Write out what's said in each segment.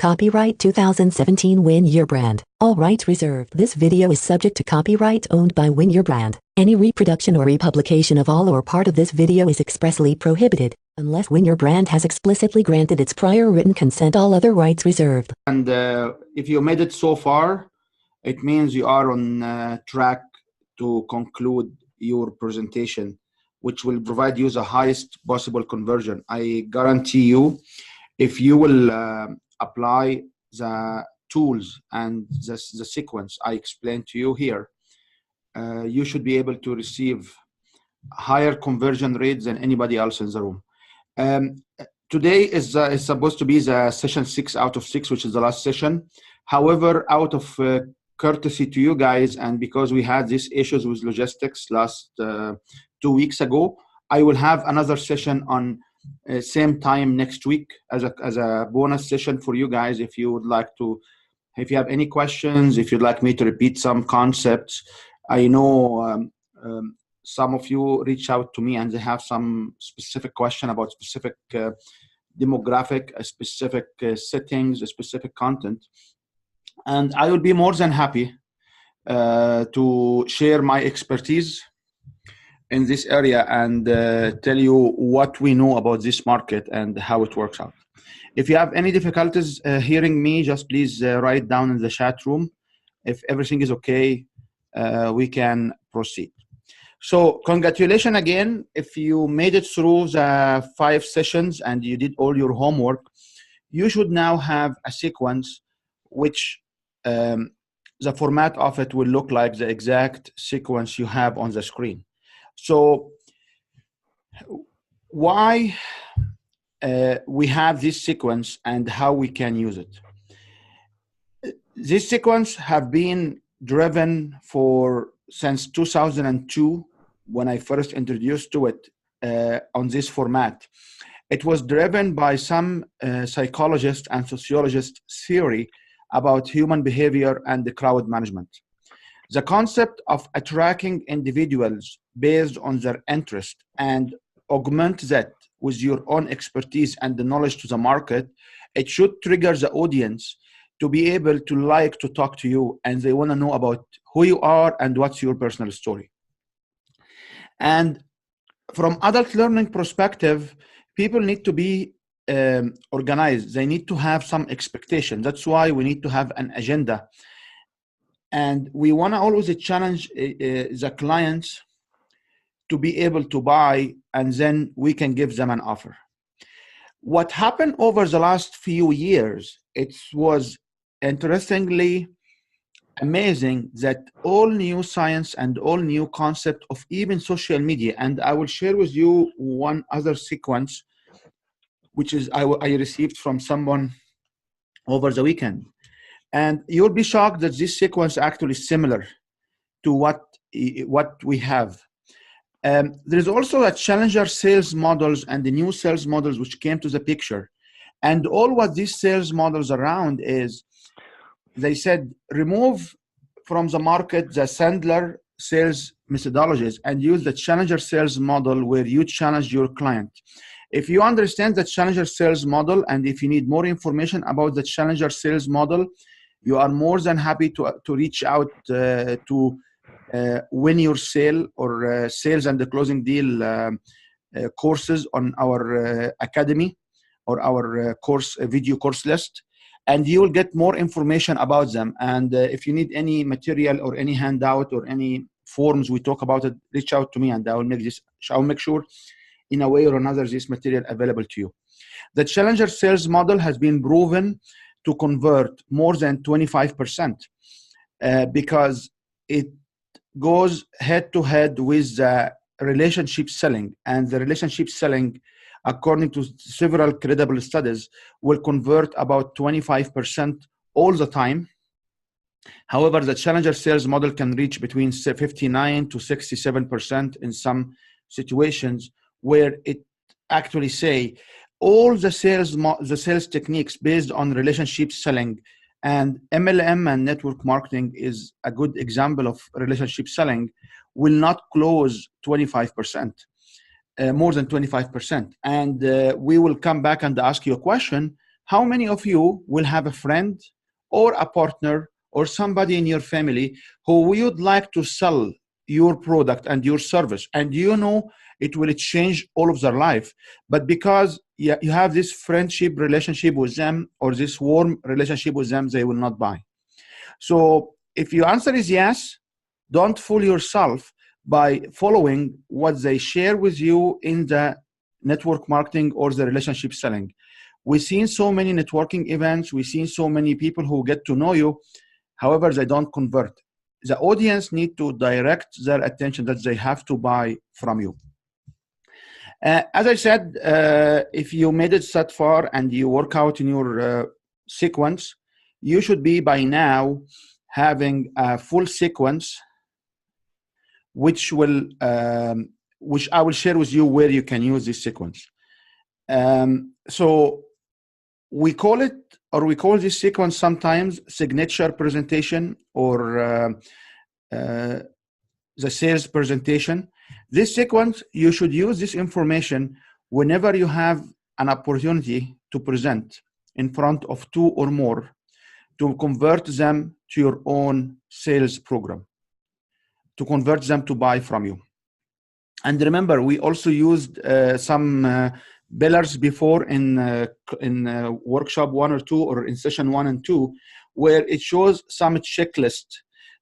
Copyright 2017 Win Your Brand. All rights reserved. This video is subject to copyright owned by Win Your Brand. Any reproduction or republication of all or part of this video is expressly prohibited, unless Win Your Brand has explicitly granted its prior written consent. All other rights reserved. And if you made it so far, it means you are on track to conclude your presentation, which will provide you the highest possible conversion. I guarantee you, if you will apply the tools and the sequence I explained to you here, you should be able to receive higher conversion rates than anybody else in the room. Today is supposed to be the session 6 out of 6, which is the last session. However, out of courtesy to you guys, and because we had these issues with logistics last 2 weeks ago, I will have another session on same time next week as a bonus session for you guys. If you would like to, if you have any questions, if you'd like me to repeat some concepts. I know some of you reach out to me and they have some specific question about specific demographic, specific settings, specific content. And I will be more than happy to share my expertise in this area and tell you what we know about this market and how it works out. If you have any difficulties hearing me, just please write down in the chat room. If everything is okay, we can proceed. So congratulations again. If you made it through the 5 sessions and you did all your homework, you should now have a sequence which the format of it will look like the exact sequence you have on the screen. So why we have this sequence and how we can use it. This sequence have been driven since 2002 when I first introduced to it on this format. It was driven by some psychologists and sociologists' theory about human behavior and the crowd management. The concept of attracting individuals based on their interest and augment that with your own expertise and the knowledge to the market, it should trigger the audience to be able to like to talk to you, and they want to know about who you are and what's your personal story. And from adult learning perspective, people need to be organized. They need to have some expectation. That's why we need to have an agenda. And we want to always challenge the clients to be able to buy, and then we can give them an offer. What happened over the last few years, it was interestingly amazing that all new science and all new concept of even social media, and I will share with you one other sequence, which is I received from someone over the weekend. And you'll be shocked that this sequence actually is similar to what we have. There's also a challenger sales models and the new sales models which came to the picture. And all what these sales models around is, they said, remove from the market the Sandler sales methodologies and use the challenger sales model where you challenge your client. If you understand the challenger sales model, and if you need more information about the challenger sales model, you are more than happy to reach out to Win Your Sale or Sales and the Closing Deal courses on our academy or our video course list, and you will get more information about them. And if you need any material or any handout or any forms we talk about it, reach out to me and I'll make sure in a way or another this material available to you. The challenger sales model has been proven to convert more than 25% because it goes head to head with the relationship selling, and the relationship selling, according to several credible studies, will convert about 25% all the time. However, the challenger sales model can reach between 59 to 67% in some situations, where it actually say all the sales techniques based on relationship selling, and MLM and network marketing is a good example of relationship selling, will not close 25%, more than 25%. And we will come back and ask you a question, how many of you will have a friend or a partner or somebody in your family who you'd like to sell your product and your service, and you know it will change all of their life, but because you have this friendship relationship with them or this warm relationship with them, they will not buy. So if your answer is yes, don't fool yourself by following what they share with you in the network marketing or the relationship selling. We've seen so many networking events, we've seen so many people who get to know you, however, they don't convert. The audience need to direct their attention that they have to buy from you. As I said, if you made it that far and you work out in your sequence, you should be by now having a full sequence, which I will share with you where you can use this sequence. So we call this sequence sometimes signature presentation or the sales presentation. This sequence, you should use this information whenever you have an opportunity to present in front of 2 or more to convert them to your own sales program, to convert them to buy from you. And remember, we also used some pillars before in workshop 1 or 2 or in session 1 and 2, where it shows some checklist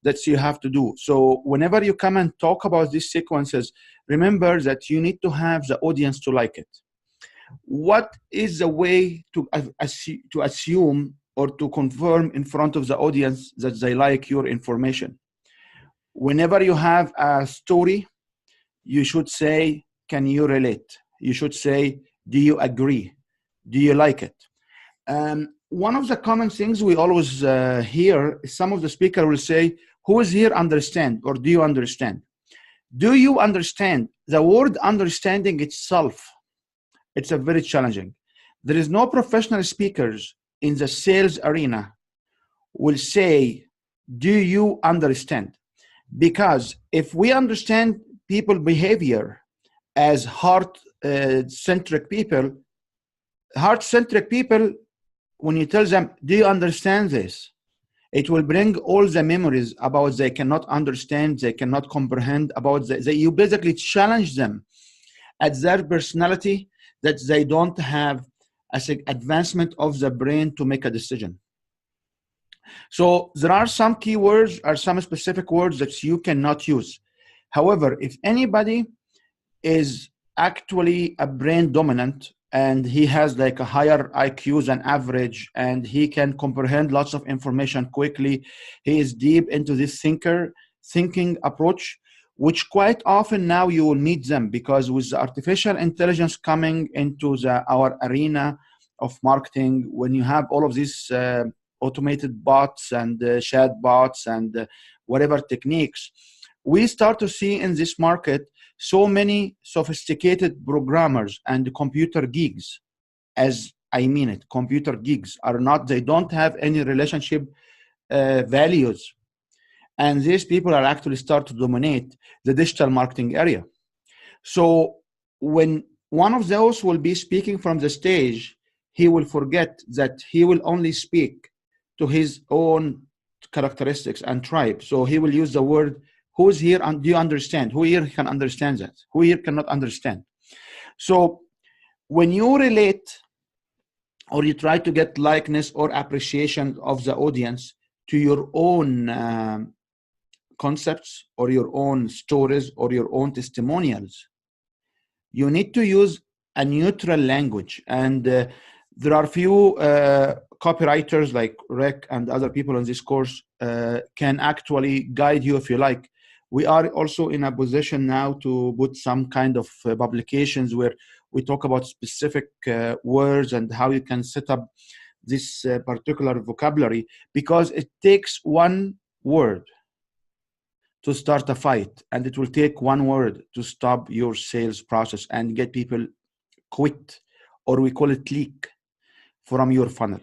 that you have to do. So whenever you come and talk about these sequences, remember that you need to have the audience to like it. What is the way to assume or to confirm in front of the audience that they like your information? Whenever you have a story, you should say, can you relate? You should say, do you agree? Do you like it? One of the common things we always hear is some of the speaker will say, who is here understand, or do you understand? Do you understand? The word understanding itself, it's a very challenging. There is no professional speakers in the sales arena will say, do you understand? Because if we understand people behavior as heart-centric people, when you tell them, do you understand this? It will bring all the memories about they cannot understand, they cannot comprehend, about you basically challenge them at their personality that they don't have an advancement of the brain to make a decision. So there are some keywords or some specific words that you cannot use. However, if anybody is actually a brain dominant and he has like a higher IQ than average and he can comprehend lots of information quickly, he is deep into this thinking approach, which quite often now you will meet them, because with the artificial intelligence coming into our arena of marketing, when you have all of these automated bots and chat bots and whatever techniques, we start to see in this market so many sophisticated programmers and computer geeks, as I mean it, computer geeks they don't have any relationship values. And these people are actually start to dominate the digital marketing area. So when one of those will be speaking from the stage, he will forget that he will only speak to his own characteristics and tribe. So he will use the word, who's here and do you understand? Who here can understand that? Who here cannot understand? So when you relate or you try to get likeness or appreciation of the audience to your own concepts or your own stories or your own testimonials, you need to use a neutral language. And there are few copywriters like Rick and other people in this course can actually guide you if you like. We are also in a position now to put some kind of publications where we talk about specific words and how you can set up this particular vocabulary, because it takes one word to start a fight, and it will take one word to stop your sales process and get people quit, or we call it leak, from your funnel.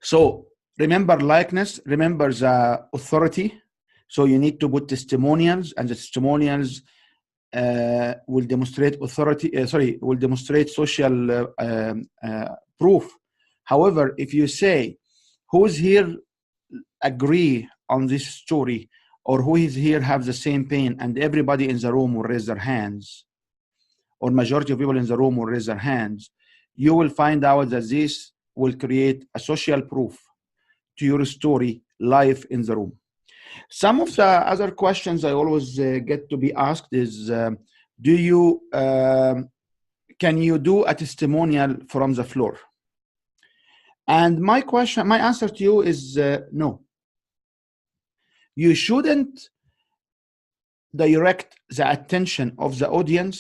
So remember likeness, remember the authority. So you need to put testimonials, and the testimonials will demonstrate authority, will demonstrate social proof However, if you say, who's here agree on this story, or who is here have the same pain, and everybody in the room will raise their hands, or majority of people in the room will raise their hands, you will find out that this will create a social proof to your story live in the room. Some of the other questions I always get to be asked is, can you do a testimonial from the floor? And my answer to you is no. You shouldn't direct the attention of the audience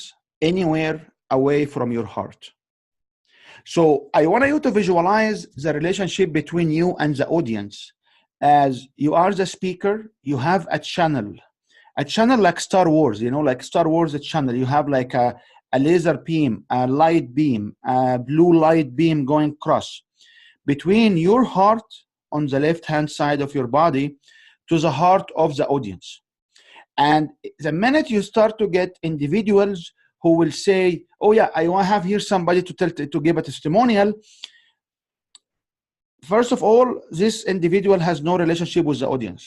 anywhere away from your heart. So I want you to visualize the relationship between you and the audience. As you are the speaker, you have a channel like Star Wars, like Star Wars, a channel. You have like a laser beam, a light beam, a blue light beam going across between your heart on the left-hand side of your body to the heart of the audience. And the minute you start to get individuals who will say, oh yeah, I want to have here somebody to give a testimonial. First of all, this individual has no relationship with the audience,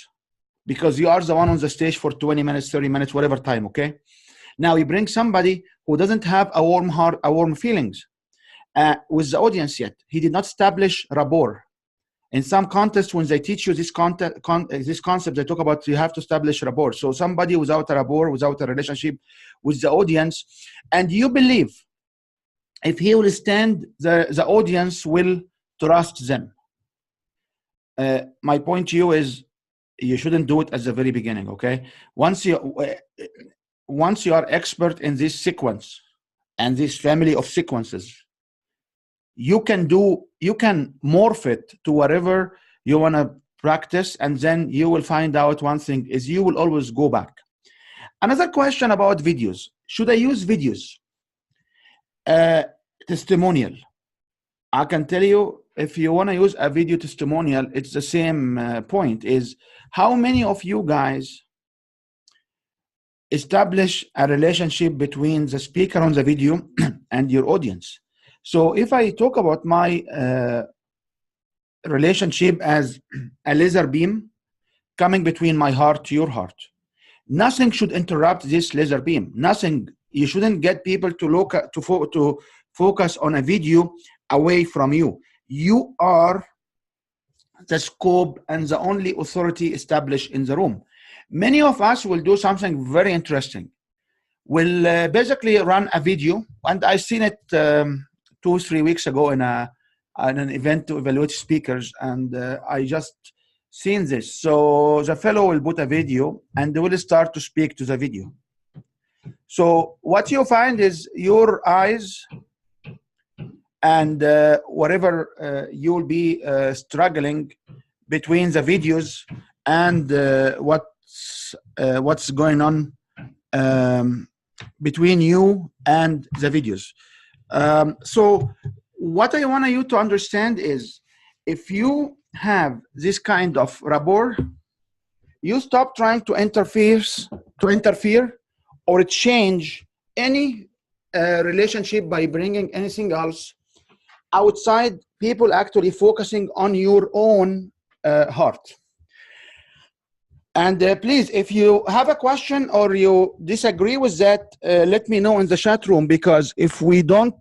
because you are the one on the stage for 20 minutes, 30 minutes, whatever time, okay? Now you bring somebody who doesn't have a warm heart, a warm feelings with the audience yet. He did not establish rapport. In some contests, when they teach you this concept, they talk about you have to establish rapport. So somebody without a rapport, without a relationship with the audience, and you believe if he will stand, the audience will trust them. My point to you is, you shouldn't do it at the very beginning, okay? Once you are expert in this sequence and this family of sequences, you can morph it to whatever you want to practice, and then you will find out one thing is you will always go back. Another question about videos. Should I use videos? Testimonial. I can tell you, if you want to use a video testimonial, it's the same point, is how many of you guys establish a relationship between the speaker on the video and your audience? So if I talk about my relationship as a laser beam coming between my heart to your heart, nothing should interrupt this laser beam. Nothing. You shouldn't get people to focus on a video away from you. You are the scope and the only authority established in the room. Many of us will do something very interesting. We'll basically run a video, and I seen it 2-3 weeks ago in an event to evaluate speakers, and I just seen this. So the fellow will put a video, and they will start to speak to the video. So what you find is your eyes and whatever you will be struggling between the videos and what's going on between you and the videos. So what I want you to understand is, if you have this kind of rapport, you stop trying to interfere or change any relationship by bringing anything else outside, people actually focusing on your own heart. And please, if you have a question or you disagree with that, let me know in the chat room, because if we don't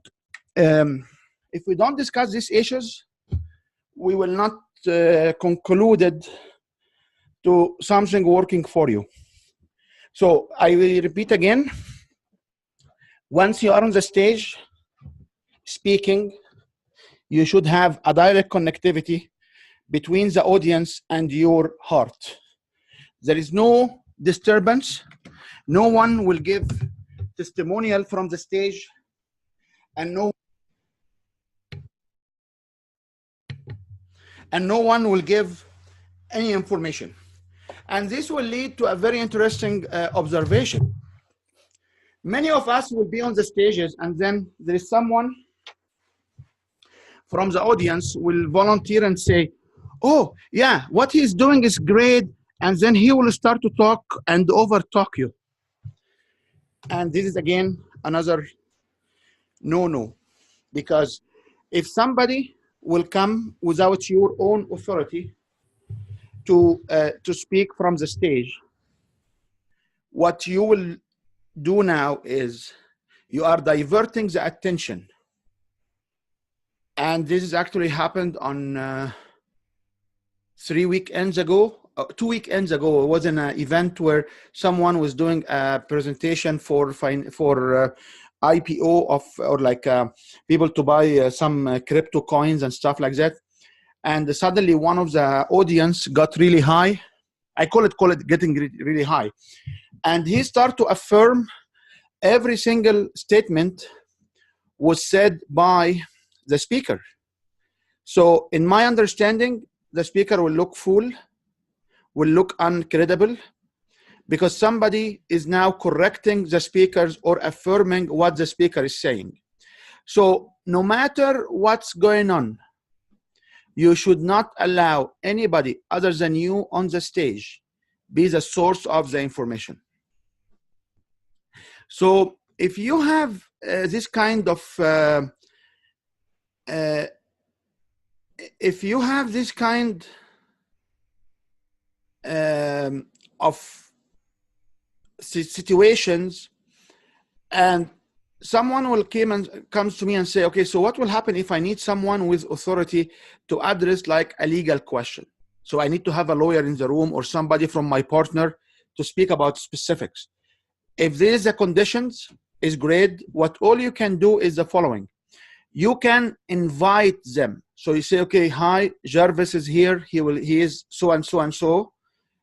discuss these issues, we will not conclude to something working for you. So I will repeat again. Once you are on the stage speaking, you should have a direct connectivity between the audience and your heart. There is no disturbance. No one will give testimonial from the stage, and no one will give any information. And this will lead to a very interesting observation. Many of us will be on the stages, and then there is someone from the audience will volunteer and say, oh yeah, what he's doing is great, and then he will start to talk and over talk you. And this is again another no, because if somebody will come without your own authority to speak from the stage, what you will do now is you are diverting the attention. And this has actually happened on 2 weekends ago. It was an event where someone was doing a presentation for IPO of, or like people to buy some crypto coins and stuff like that. And suddenly one of the audience got really high. I call it getting really high. And he started to affirm every single statement was said by the speaker. So in my understanding, the speaker will look fool, will look uncredible, because somebody is now correcting the speakers or affirming what the speaker is saying. So no matter what's going on, you should not allow anybody other than you on the stage be the source of the information. So if you have this kind of of situations, and someone will comes to me and say, okay, so what will happen if I need someone with authority to address like a legal question? So I need to have a lawyer in the room or somebody from my partner to speak about specifics. If there is a conditions, is great. What all you can do is the following. You can invite them. So you say, okay, hi, Jarvis is here. He is so and so and so.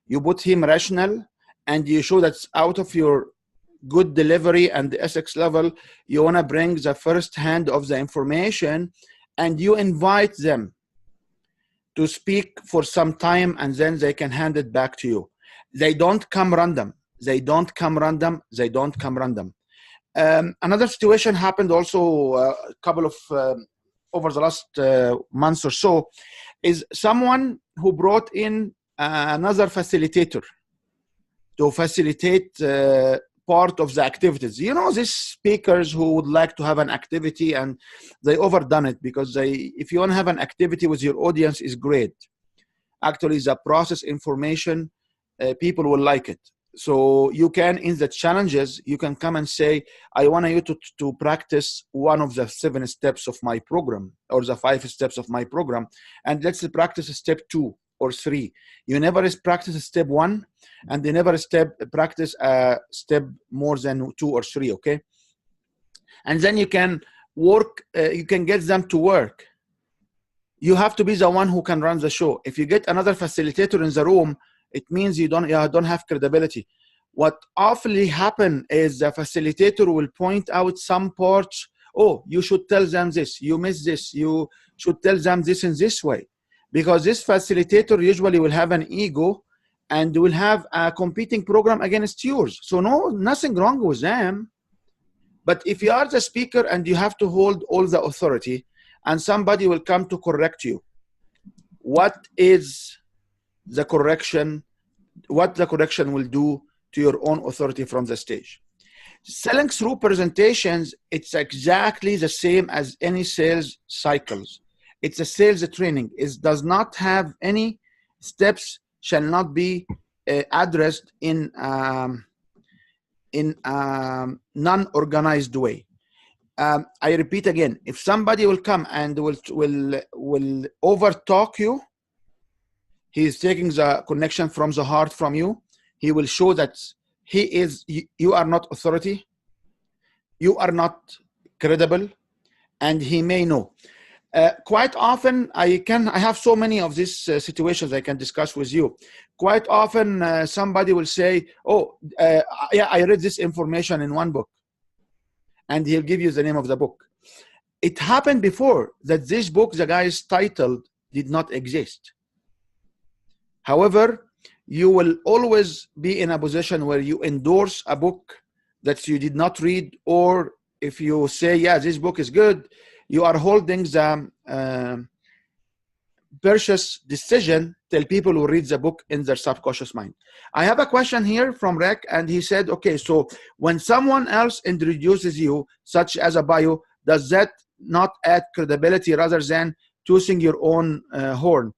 You put him rational, and you show that's out of your good delivery and the ethics level. You want to bring the first hand of the information, and you invite them to speak for some time, and then they can hand it back to you. They don't come random. Another situation happened also a couple of over the last months or so, is someone who brought in another facilitator to facilitate part of the activities. You know, these speakers who would like to have an activity and they overdone it, because if you want to have an activity with your audience is great. Actually, the process information, people will like it. So you can, in the challenges, you can come and say, I want you to practice one of the 7 steps of my program, or the 5 steps of my program, and let's practice step 2 or 3. You never practice step 1, and they never practice a step more than 2 or 3, okay? And then you can work, you can get them to work. You have to be the one who can run the show. If you get another facilitator in the room, it means you don't have credibility. What often happen is the facilitator will point out some parts. Oh, you should tell them this. You missed this. You should tell them this in this way. Because this facilitator usually will have an ego and will have a competing program against yours. So nothing wrong with them. But if you are the speaker and you have to hold all the authority, and somebody will come to correct you, what is the correction, what the correction will do to your own authority from the stage? Selling through presentations, it's exactly the same as any sales cycles. It's a sales training. It does not have any steps, shall not be addressed in non-organized way. I repeat again, if somebody will come and will over-talk you, he is taking the connection from the heart from you. He will show that you are not authority, you are not credible, and he may know. Quite often, I have so many of these situations I can discuss with you. Quite often, somebody will say, oh, yeah, I read this information in one book. And he'll give you the name of the book. It happened before that this book, the guy's title, did not exist. However, you will always be in a position where you endorse a book that you did not read, or if you say, yeah, this book is good, you are holding the purchase decision till people who read the book in their subconscious mind. I have a question here from Rick, and he said, okay, so when someone else introduces you, such as a bio, does that not add credibility rather than toosing your own horn.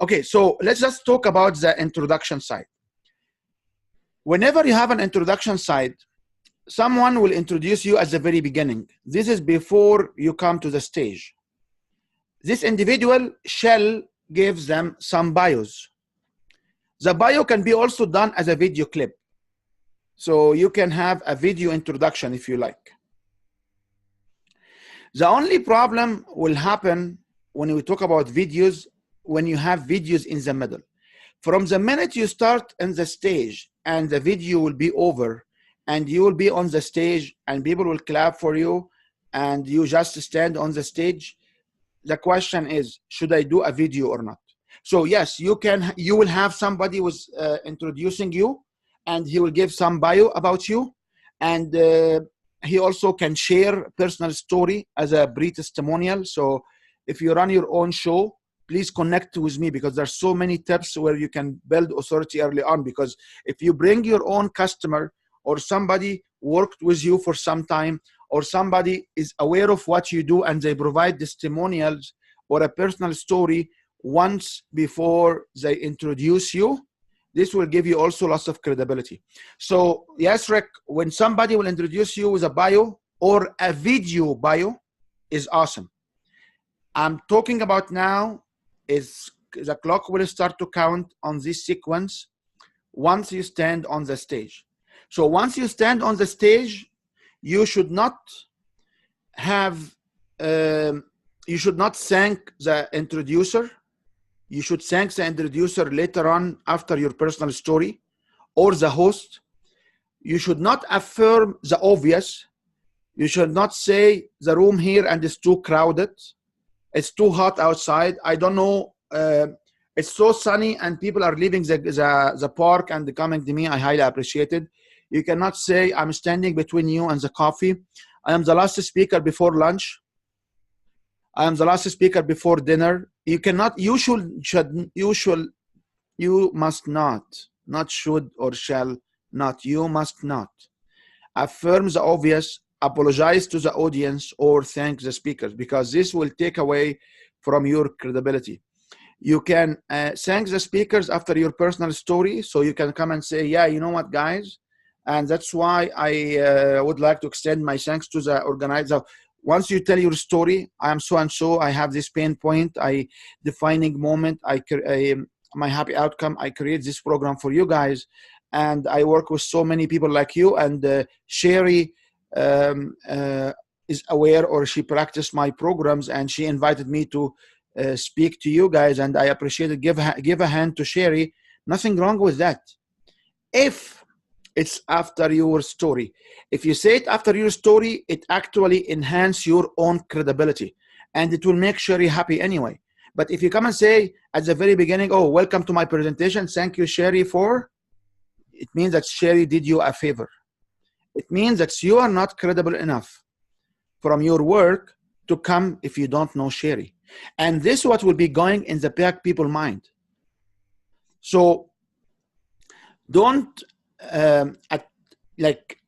Okay, so let's just talk about the introduction side. Whenever you have an introduction side, someone will introduce you at the very beginning. This is before you come to the stage. This individual shall give them some bios. The bio can be also done as a video clip. So you can have a video introduction if you like. The only problem will happen when we talk about videos, when you have videos in the middle. From the minute you start on the stage and the video will be over and you will be on the stage and people will clap for you and you just stand on the stage, the question is, should I do a video or not? So yes, you will have somebody who's introducing you, and he will give some bio about you, and he also can share personal story as a brief testimonial. So if you run your own show, please connect with me, because there's so many tips where you can build authority early on. Because if you bring your own customer, or somebody worked with you for some time, or somebody is aware of what you do and they provide testimonials or a personal story once before they introduce you, this will give you also lots of credibility. So yes, Rick, when somebody will introduce you with a bio or a video bio is awesome. I'm talking about now is the clock will start to count on this sequence once you stand on the stage. So once you stand on the stage, you should not have, you should not thank the introducer. You should thank the introducer later on after your personal story, or the host. You should not affirm the obvious. You should not say the room here and it's too crowded. It's too hot outside. I don't know. It's so sunny and people are leaving the park and coming to me. I highly appreciate it. You cannot say, I'm standing between you and the coffee. I am the last speaker before lunch. I am the last speaker before dinner. You cannot, you must not should or shall not, you must not affirm the obvious, apologize to the audience, or thank the speakers, because this will take away from your credibility. You can thank the speakers after your personal story, so you can come and say, yeah, you know what, guys, and that's why I would like to extend my thanks to the organizer. Once you tell your story, I am so and so, I have this pain point, defining moment, my happy outcome, I create this program for you guys, and I work with so many people like you, and Sherry is aware, or she practiced my programs, and she invited me to speak to you guys, and I appreciate it. Give a hand to Sherry. Nothing wrong with that. If it's after your story. If you say it after your story, it actually enhances your own credibility, and it will make Sherry happy anyway. But if you come and say at the very beginning, oh, welcome to my presentation, thank you, Sherry, it means that Sherry did you a favor. It means that you are not credible enough from your work to come if you don't know Sherry. And this is what will be going in the back people's mind. So don't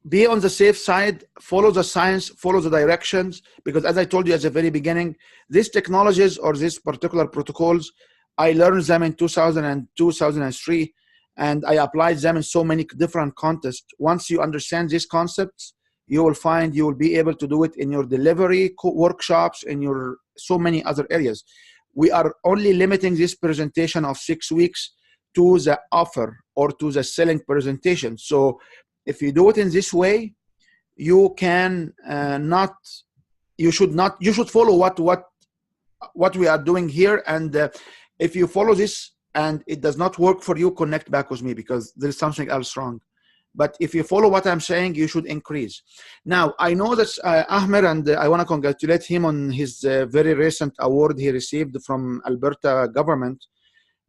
be on the safe side, follow the science, follow the directions, because as I told you at the very beginning, these technologies or these particular protocols, I learned them in 2002, 2003, and I applied them in so many different contexts. Once you understand these concepts, you will find you will be able to do it in your delivery workshops, in your so many other areas. We are only limiting this presentation of 6 weeks to the offer or to the selling presentation. So if you do it in this way, you can you should follow what we are doing here. And if you follow this and it does not work for you, connect back with me, because there is something else wrong. But if you follow what I'm saying, you should increase. Now, I know that Ahmed, and I want to congratulate him on his very recent award he received from Alberta government.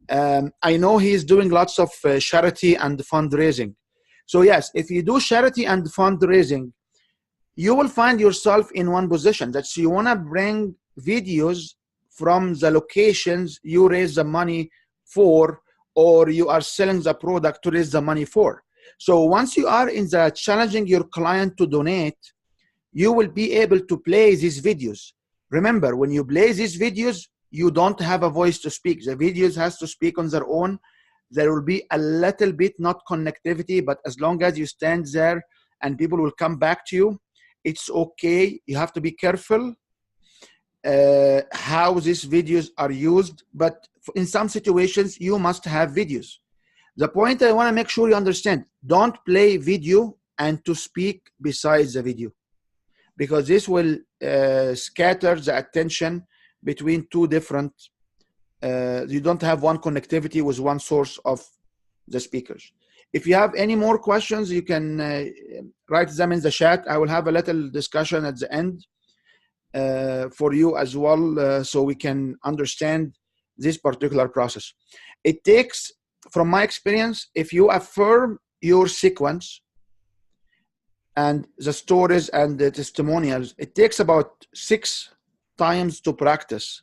I know he's doing lots of charity and fundraising. So yes, if you do charity and fundraising, you will find yourself in one position, that you want to bring videos from the locations you raise the money for, or you are selling the product to raise the money for. So once you are in the challenging your client to donate, you will be able to play these videos. Remember, when you play these videos, you don't have a voice to speak. The videos has to speak on their own. There will be a little bit not connectivity, but as long as you stand there and people will come back to you, it's okay. You have to be careful how these videos are used, but in some situations you must have videos. The point I want to make sure you understand, don't play video and to speak besides the video, because this will scatter the attention between two different, you don't have one connectivity with one source of the speakers. If you have any more questions, you can write them in the chat. I will have a little discussion at the end for you as well, so we can understand this particular process. It takes, from my experience, if you affirm your sequence and the stories and the testimonials, it takes about 6 times to practice.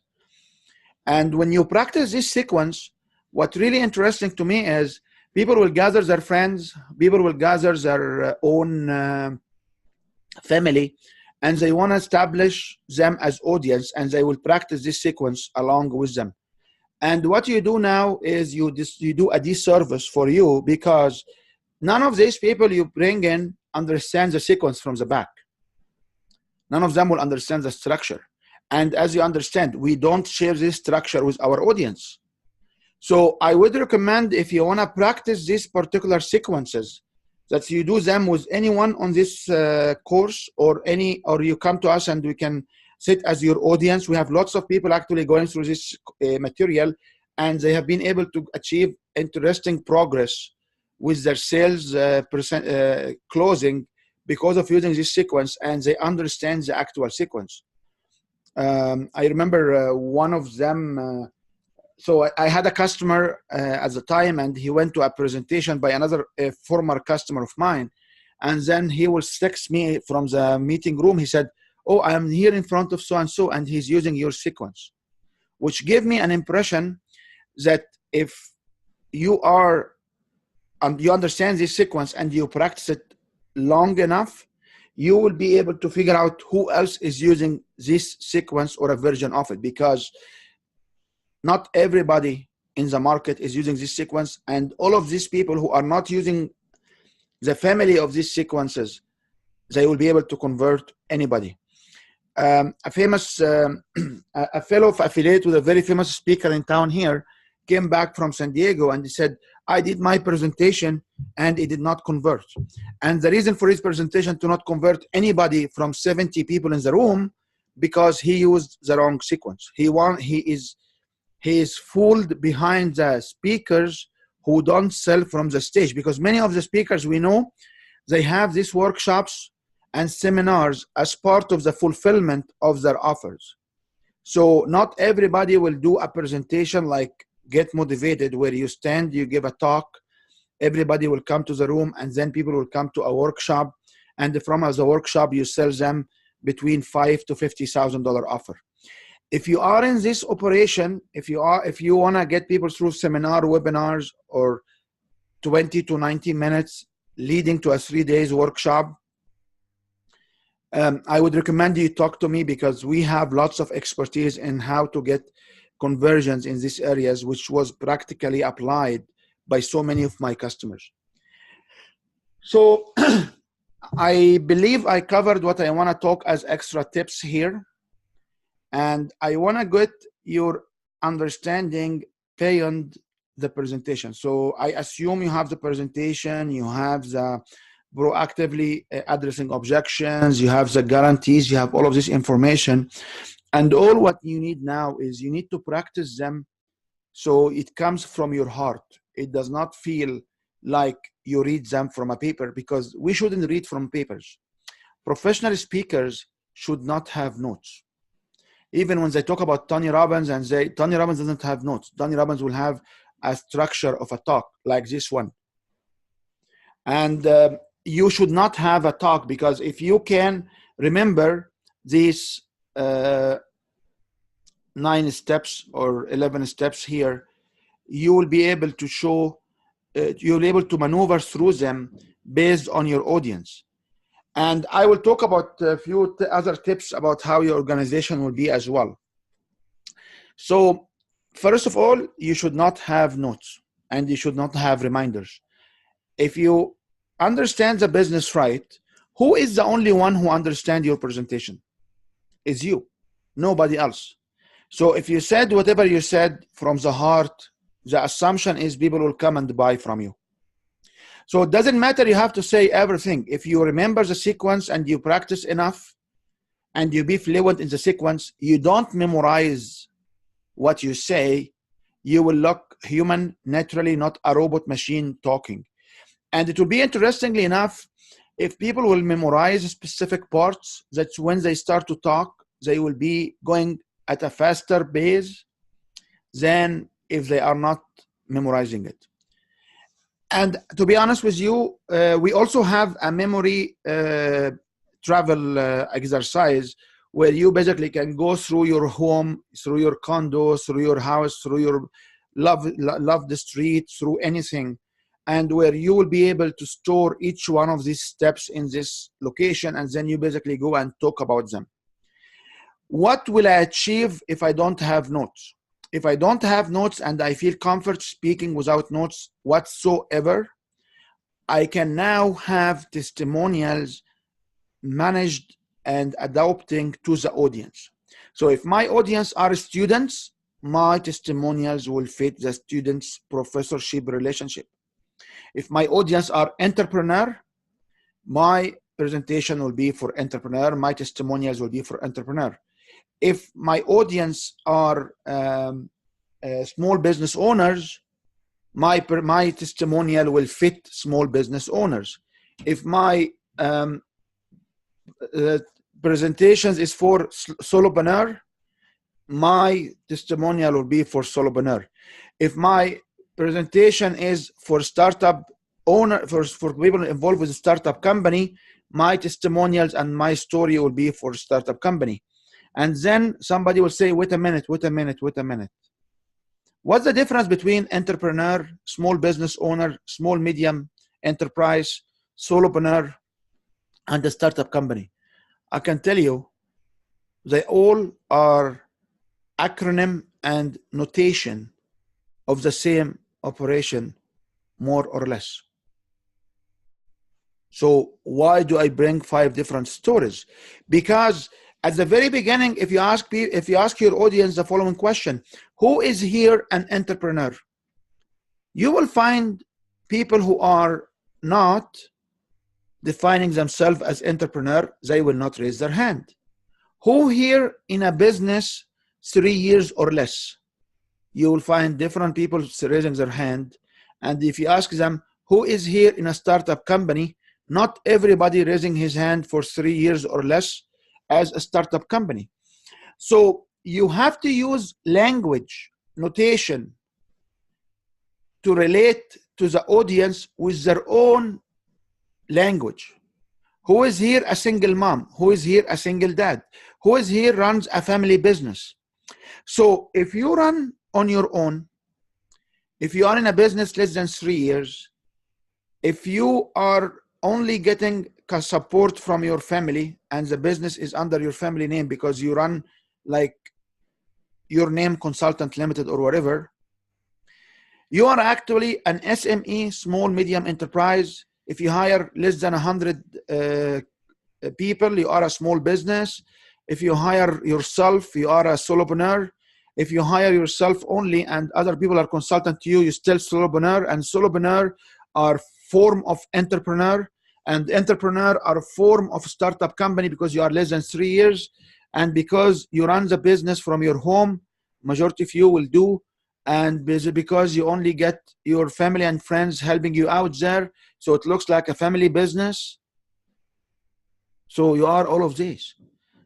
And when you practice this sequence, what's really interesting to me is people will gather their friends, people will gather their own family, and they want to establish them as audience, and they will practice this sequence along with them. And what you do now is you do a disservice for you, because none of these people you bring in understand the sequence from the back. None of them will understand the structure. And as you understand, we don't share this structure with our audience. So I would recommend, if you want to practice these particular sequences, that you do them with anyone on this course, or you come to us and we can sit as your audience. We have lots of people actually going through this material, and they have been able to achieve interesting progress with their sales closing because of using this sequence, and they understand the actual sequence. I remember one of them, so I had a customer at the time, and he went to a presentation by another former customer of mine, and then he will text me from the meeting room. He said, "Oh, I am here in front of so-and-so, and he's using your sequence," which gave me an impression that if you are, you understand this sequence and you practice it long enough, you will be able to figure out who else is using this sequence or a version of it, because not everybody in the market is using this sequence, and all of these people who are not using the family of these sequences, they will be able to convert anybody. A famous, a fellow affiliate with a very famous speaker in town here came back from San Diego, and he said, "I did my presentation and it did not convert." And the reason for his presentation to not convert anybody from 70 people in the room, because he used the wrong sequence. He is fooled behind the speakers who don't sell from the stage, because many of the speakers we know, they have these workshops and seminars as part of the fulfillment of their offers. So not everybody will do a presentation like Get Motivated, where you stand, you give a talk, everybody will come to the room, and then people will come to a workshop, and from as a workshop you sell them between $5,000 to $50,000 offer. If you are in this operation, if you want to get people through seminar, webinars, or 20 to 90 minutes leading to a 3 days workshop, I would recommend you talk to me, because we have lots of expertise in how to get conversions in these areas, which was practically applied by so many of my customers. So I believe I covered what I want to talk as extra tips here. And I want to get your understanding beyond the presentation. So I assume you have the presentation, you have the proactively addressing objections, you have the guarantees, you have all of this information. And all what you need now is you need to practice them so it comes from your heart. It does not feel like you read them from a paper, because we shouldn't read from papers. Professional speakers should not have notes. Even when they talk about Tony Robbins, and Tony Robbins doesn't have notes. Tony Robbins will have a structure of a talk like this one. And you should not have a talk, because if you can remember these 9 steps or 11 steps here, you will be able to show, you'll be able to maneuver through them based on your audience. And I will talk about a few other tips about how your organization will be as well. So first of all, you should not have notes and you should not have reminders. If you understand the business right, who is the only one who understands your presentation? Is you, nobody else. So if you said whatever you said from the heart, the assumption is people will come and buy from you. So it doesn't matter you have to say everything. If you remember the sequence and you practice enough and you be fluent in the sequence, you don't memorize what you say, you will look human naturally, not a robot machine talking. And it will be, interestingly enough, if people will memorize specific parts, that's when they start to talk, they will be going at a faster pace than if they are not memorizing it. And to be honest with you, we also have a memory travel exercise where you basically can go through your home, through your condo, through your house, through your love the street, through anything, and where you will be able to store each one of these steps in this location, and then you basically go and talk about them. What will I achieve if I don't have notes? If I don't have notes and I feel comfort speaking without notes whatsoever, I can now have testimonials managed and adapting to the audience. So if my audience are students, my testimonials will fit the students' professorship relationship. If my audience are entrepreneur, my presentation will be for entrepreneur, my testimonials will be for entrepreneur. If my audience are small business owners, my testimonial will fit small business owners. If my presentations is for solopreneur, my testimonial will be for solopreneur. If my presentation is for startup owner, for people involved with a startup company, my testimonials and my story will be for startup company. And then somebody will say, wait a minute. What's the difference between entrepreneur, small business owner, small medium enterprise, solopreneur, and a startup company? I can tell you, they all are acronym and notation of the same operation, more or less. So why do I bring 5 different stories? Because at the very beginning, if you ask your audience the following question, who is here an entrepreneur? You will find people who are not defining themselves as entrepreneur, they will not raise their hand. Who here in a business 3 years or less? You will find different people raising their hand. And if you ask them, who is here in a startup company? Not everybody raising his hand for 3 years or less as a startup company. So you have to use language, notation to relate to the audience with their own language. Who is here a single mom? Who is here a single dad? Who is here runs a family business? So if you run on your own, if you are in a business less than 3 years, if you are only getting support from your family and the business is under your family name because you run like your name Consultant Limited or whatever, you are actually an SME, small medium enterprise. If you hire less than 100 people, you are a small business. If you hire yourself, you are a solopreneur. If you hire yourself only and other people are consultant to you, you still solopreneur. And solopreneur are form of entrepreneur, and entrepreneur are a form of startup company because you are less than 3 years, and because you run the business from your home, majority of you will do, and because you only get your family and friends helping you out there, so it looks like a family business. So you are all of these.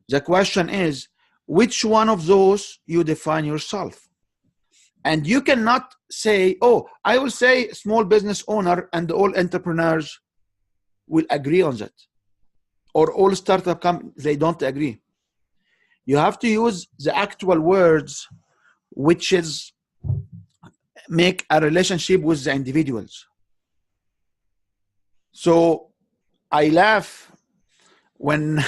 The question is, which one of those you define yourself? And you cannot say, oh, I will say small business owner and all entrepreneurs will agree on that. Or all startup companies, they don't agree. You have to use the actual words, which is make a relationship with the individuals. So I laugh when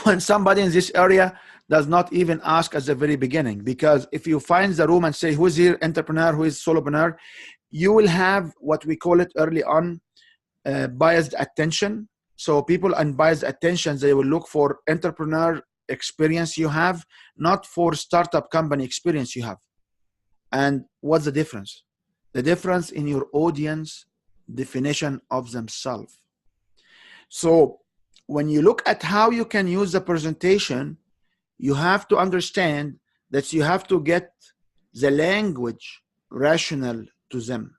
when somebody in this area does not even ask at the very beginning. Because if you find the room and say, who is here entrepreneur, who is solopreneur, you will have what we call it early on, biased attention. So people on biased attention, they will look for entrepreneur experience you have, not for startup company experience you have. And what's the difference? The difference in your audience definition of themselves. So when you look at how you can use the presentation, you have to understand that you have to get the language rational to them.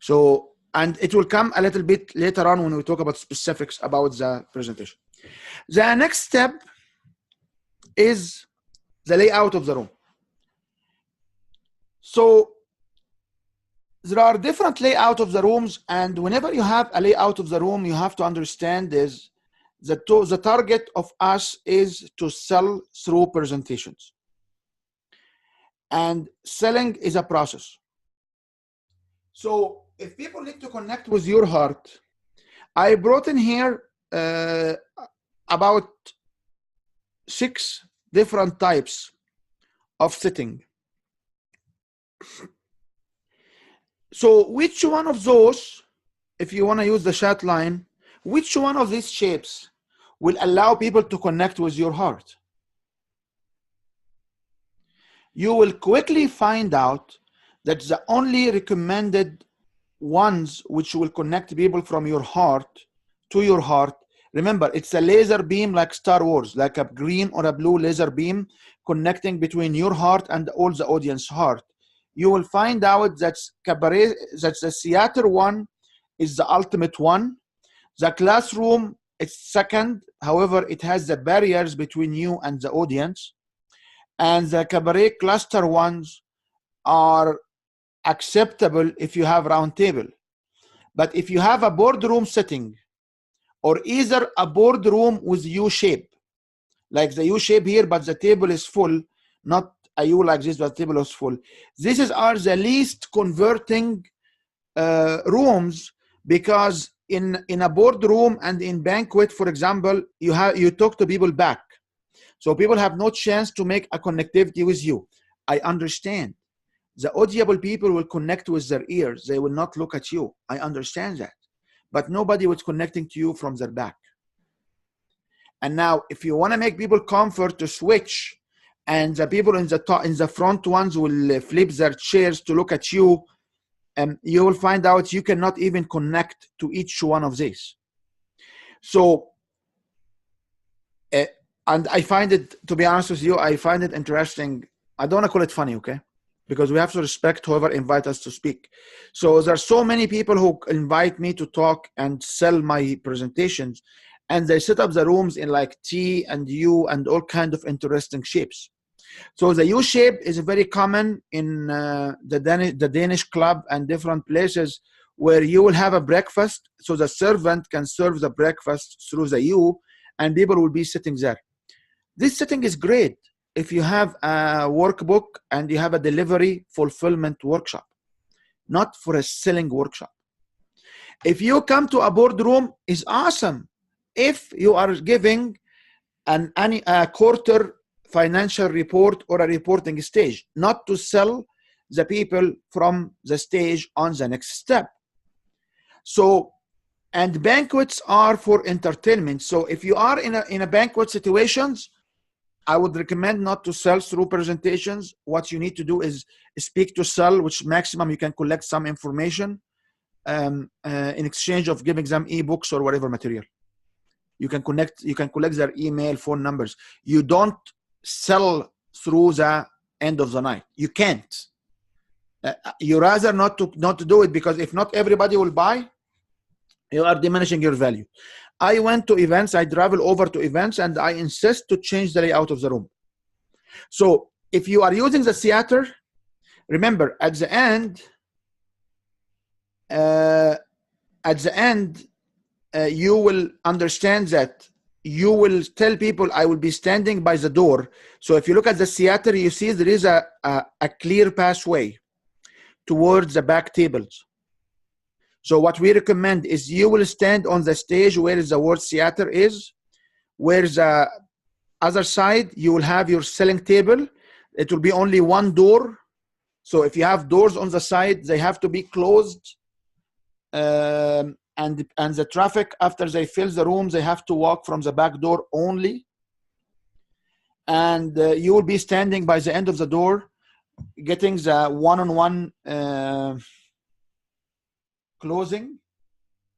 So, and it will come a little bit later on when we talk about specifics about the presentation. The next step is the layout of the room. So there are different layout of the rooms, and whenever you have a layout of the room, you have to understand is that the target of us is to sell through presentations. And selling is a process. So if people need to connect with your heart, I brought in here about 6 different types of sitting. So which one of those, if you want to use the chat line, which one of these shapes will allow people to connect with your heart? You will quickly find out that the only recommended ones which will connect people from your heart to your heart, remember, it's a laser beam like Star Wars, like a green or a blue laser beam connecting between your heart and all the audience heart. You will find out that cabaret, that the theater one is the ultimate one. The classroom is second. However, it has the barriers between you and the audience. And the cabaret cluster ones are acceptable if you have round table. But if you have a boardroom setting, or either a boardroom with U shape, like the U shape here, but the table is full, not a U like this, but the table is full. These are the least converting rooms, because in a boardroom and in banquet, for example, you talk to people back. So people have no chance to make a connectivity with you. I understand. The audible people will connect with their ears. They will not look at you. I understand that. But nobody was connecting to you from their back. And now, if you want to make people comfort to switch, and the people in the top, in the front ones will flip their chairs to look at you, and you will find out you cannot even connect to each one of these. So, and I find it, to be honest with you, I find it interesting. I don't want to call it funny, okay? Because we have to respect whoever invite us to speak. So there are so many people who invite me to talk and sell my presentations, and they set up the rooms in like T and U and all kinds of interesting shapes. So the U shape is very common in the Danish club and different places where you will have a breakfast. So the servant can serve the breakfast through the U, and people will be sitting there. This setting is great if you have a workbook and you have a delivery fulfillment workshop, not for a selling workshop. If you come to a boardroom, is awesome if you are giving a quarter financial report or a reporting stage, not to sell the people from the stage on the next step. So, and banquets are for entertainment. So if you are in a banquet situations, I would recommend not to sell through presentations. What you need to do is speak to sell, which maximum you can collect some information in exchange of giving them ebooks or whatever material. You can collect their email, phone numbers. You don't sell through the end of the night. You can't. You rather not to do it, because if not everybody will buy, you are diminishing your value. I went to events, I travel over to events, and I insist to change the layout of the room. So if you are using the theater, remember at the end, you will understand that you will tell people, I will be standing by the door. So if you look at the theater, you see there is a clear pathway towards the back tables. So what we recommend is you will stand on the stage where the word theater is, where the other side you will have your selling table. It will be only one door. So if you have doors on the side, they have to be closed. And the traffic, after they fill the room, they have to walk from the back door only. And you will be standing by the end of the door, getting the one-on-one closing,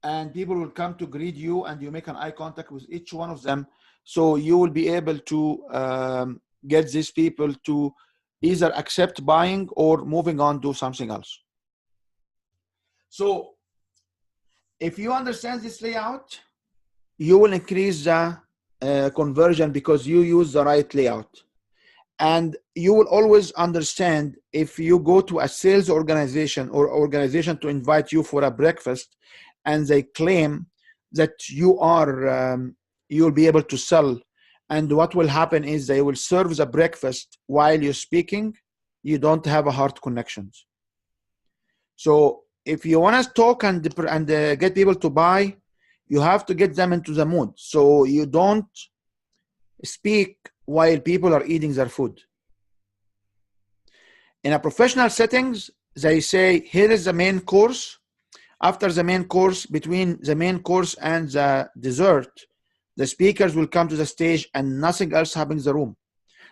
and people will come to greet you, and you make an eye contact with each one of them. So you will be able to get these people to either accept buying or moving on, do something else. So if you understand this layout, you will increase the conversion because you use the right layout. And you will always understand, if you go to a sales organization or organization to invite you for a breakfast, and they claim that you are, you'll be able to sell, and what will happen is they will serve the breakfast while you're speaking, you don't have a heart connections. So if you want to talk and get people to buy, you have to get them into the mood. So you don't speak while people are eating their food. In a professional settings, they say, here is the main course. After the main course, between the main course and the dessert, the speakers will come to the stage and nothing else happens in the room.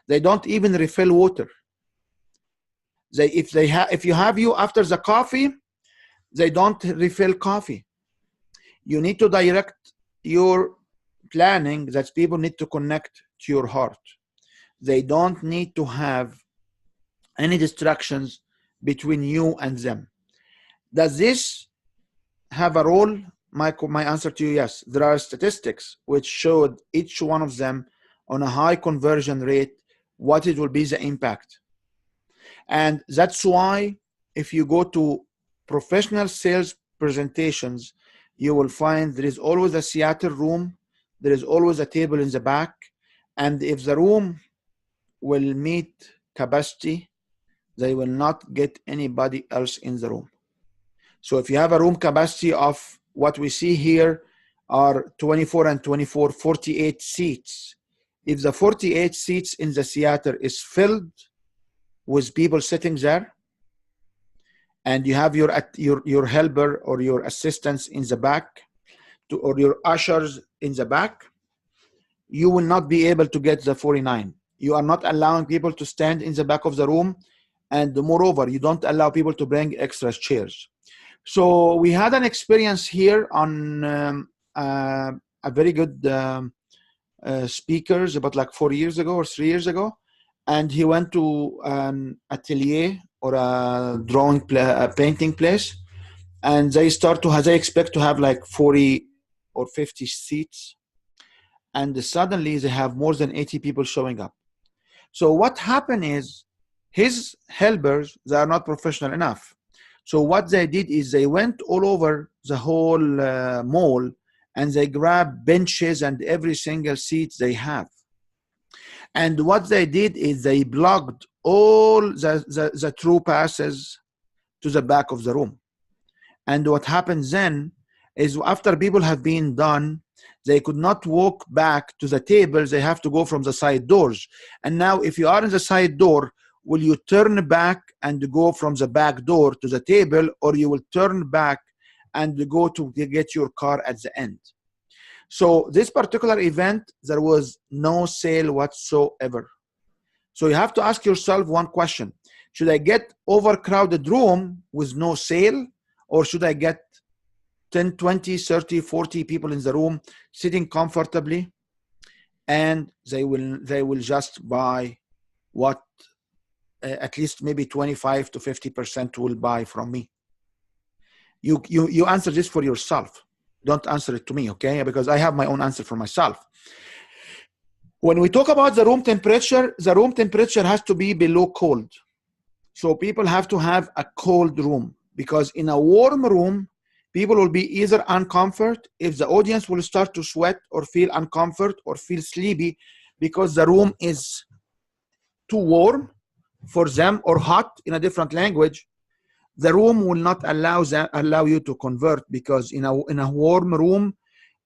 They don't even refill water. If you have after the coffee, they don't refill coffee. You need to direct your planning that people need to connect to your heart. They don't need to have any distractions between you and them. Does this have a role? My answer to you, yes. There are statistics which showed each one of them on a high conversion rate, what it will be the impact. And that's why if you go to professional sales presentations, you will find there is always a theater room, there is always a table in the back, and if the room will meet capacity, they will not get anybody else in the room. So if you have a room capacity of what we see here are 24 and 24, 48 seats. If the 48 seats in the theater is filled with people sitting there, and you have your helper or your assistants in the back, or your ushers in the back, you will not be able to get the 49. You are not allowing people to stand in the back of the room, and moreover, you don't allow people to bring extra chairs. So we had an experience here on a very good speakers about like 4 years ago or 3 years ago, and he went to an atelier or a painting place, and they expect to have like 40 or 50 seats, and suddenly they have more than 80 people showing up. So what happened is his helpers, they are not professional enough. So what they did is they went all over the whole mall, and they grabbed benches and every single seat they have. And what they did is they blocked all the through passes to the back of the room. And what happens then is after people have been done, they could not walk back to the tables. They have to go from the side doors. And now if you are in the side door, will you turn back and go from the back door to the table, or you will turn back and go to get your car at the end? So this particular event, there was no sale whatsoever. So you have to ask yourself one question. Should I get overcrowded room with no sale, or should I get 10, 20, 30, 40 people in the room sitting comfortably, and they will just buy what at least maybe 25 to 50% will buy from me? You answer this for yourself. Don't answer it to me, okay? Because I have my own answer for myself. When we talk about the room temperature has to be below cold. So people have to have a cold room, because in a warm room, people will be either uncomfort, if the audience will start to sweat or feel uncomfort or feel sleepy because the room is too warm for them, or hot in a different language, the room will not allow you to convert, because in a warm room,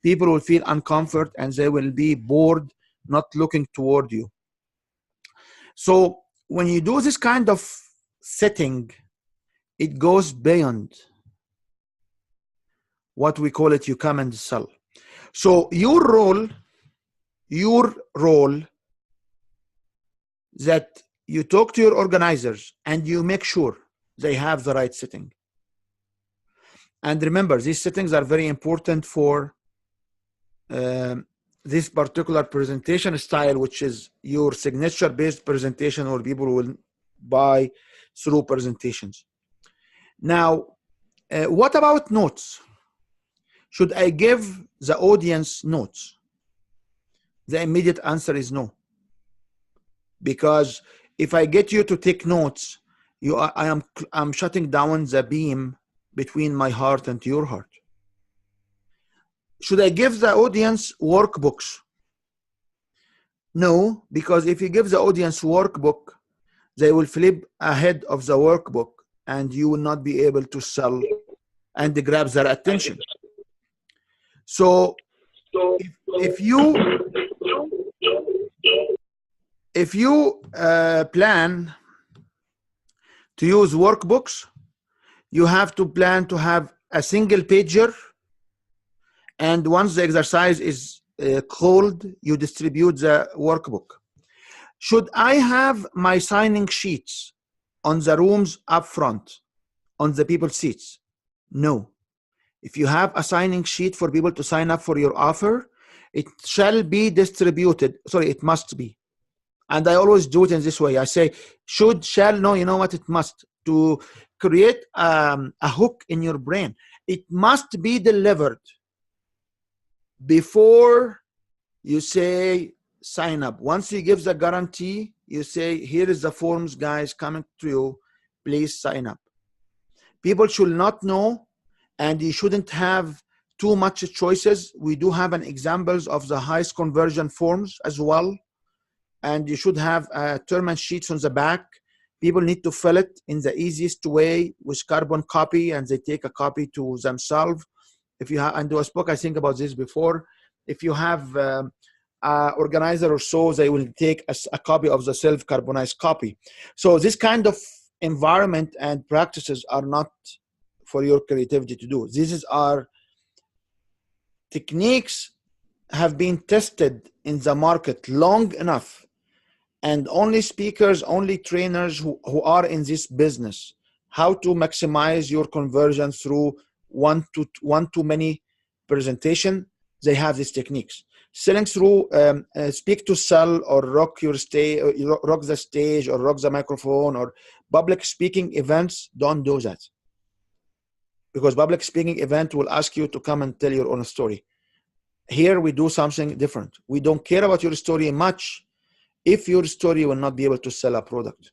people will feel uncomfort and they will be bored, not looking toward you. So when you do this kind of setting, it goes beyond what we call it, you come and sell. So your role that you talk to your organizers and you make sure they have the right setting. And remember, these settings are very important for this particular presentation style, which is your signature-based presentation, or people will buy through presentations. Now, what about notes? Should I give the audience notes? The immediate answer is no. Because if I get you to take notes, I'm shutting down the beam between my heart and your heart. Should I give the audience workbooks? No, because if you give the audience workbook, they will flip ahead of the workbook and you will not be able to sell and grab their attention. So if you plan to use workbooks, you have to plan to have a single pager, and once the exercise is called, you distribute the workbook. Should I have my signing sheets on the rooms up front, on the people's seats? No. If you have a signing sheet for people to sign up for your offer, it shall be distributed. Sorry, it must be. And I always do it in this way. I say, should, shall, no, you know what, it must. To create a hook in your brain. It must be delivered before you say sign up. Once you give the guarantee, you say, here is the forms, guys, coming to you. Please sign up. People should not know, and you shouldn't have too much choices. We do have an examples of the highest conversion forms as well. And you should have term and sheets on the back. People need to fill it in the easiest way with carbon copy, and they take a copy to themselves. If you have, and I spoke, I think, about this before. If you have an organizer or so, they will take a copy of the self-carbonized copy. So this kind of environment and practices are not for your creativity to do. These are techniques have been tested in the market long enough, and only speakers, only trainers who are in this business, how to maximize your conversion through one-to-many presentation, they have these techniques. Selling through speak to sell, or rock your stage, rock the stage, or rock the microphone, or public speaking events, don't do that. Because public speaking event will ask you to come and tell your own story. Here we do something different. We don't care about your story much if your story will not be able to sell a product.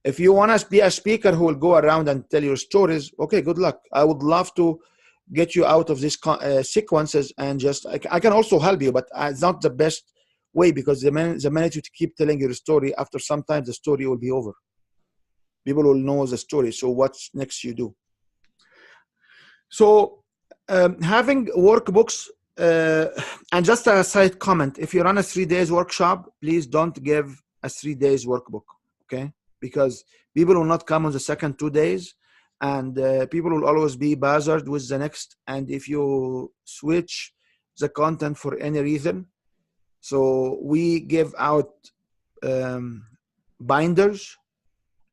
If you want to be a speaker who will go around and tell your stories, okay, good luck. I would love to get you out of these sequences, and just, I can also help you, but it's not the best way, because the minute you keep telling your story, after some time the story will be over. People will know the story, so what's next you do? So having workbooks, and just a side comment, if you run a 3 days workshop, please don't give a 3 days workbook, okay? Because people will not come on the second 2 days, and people will always be buzzed with the next. And if you switch the content for any reason, so we give out binders,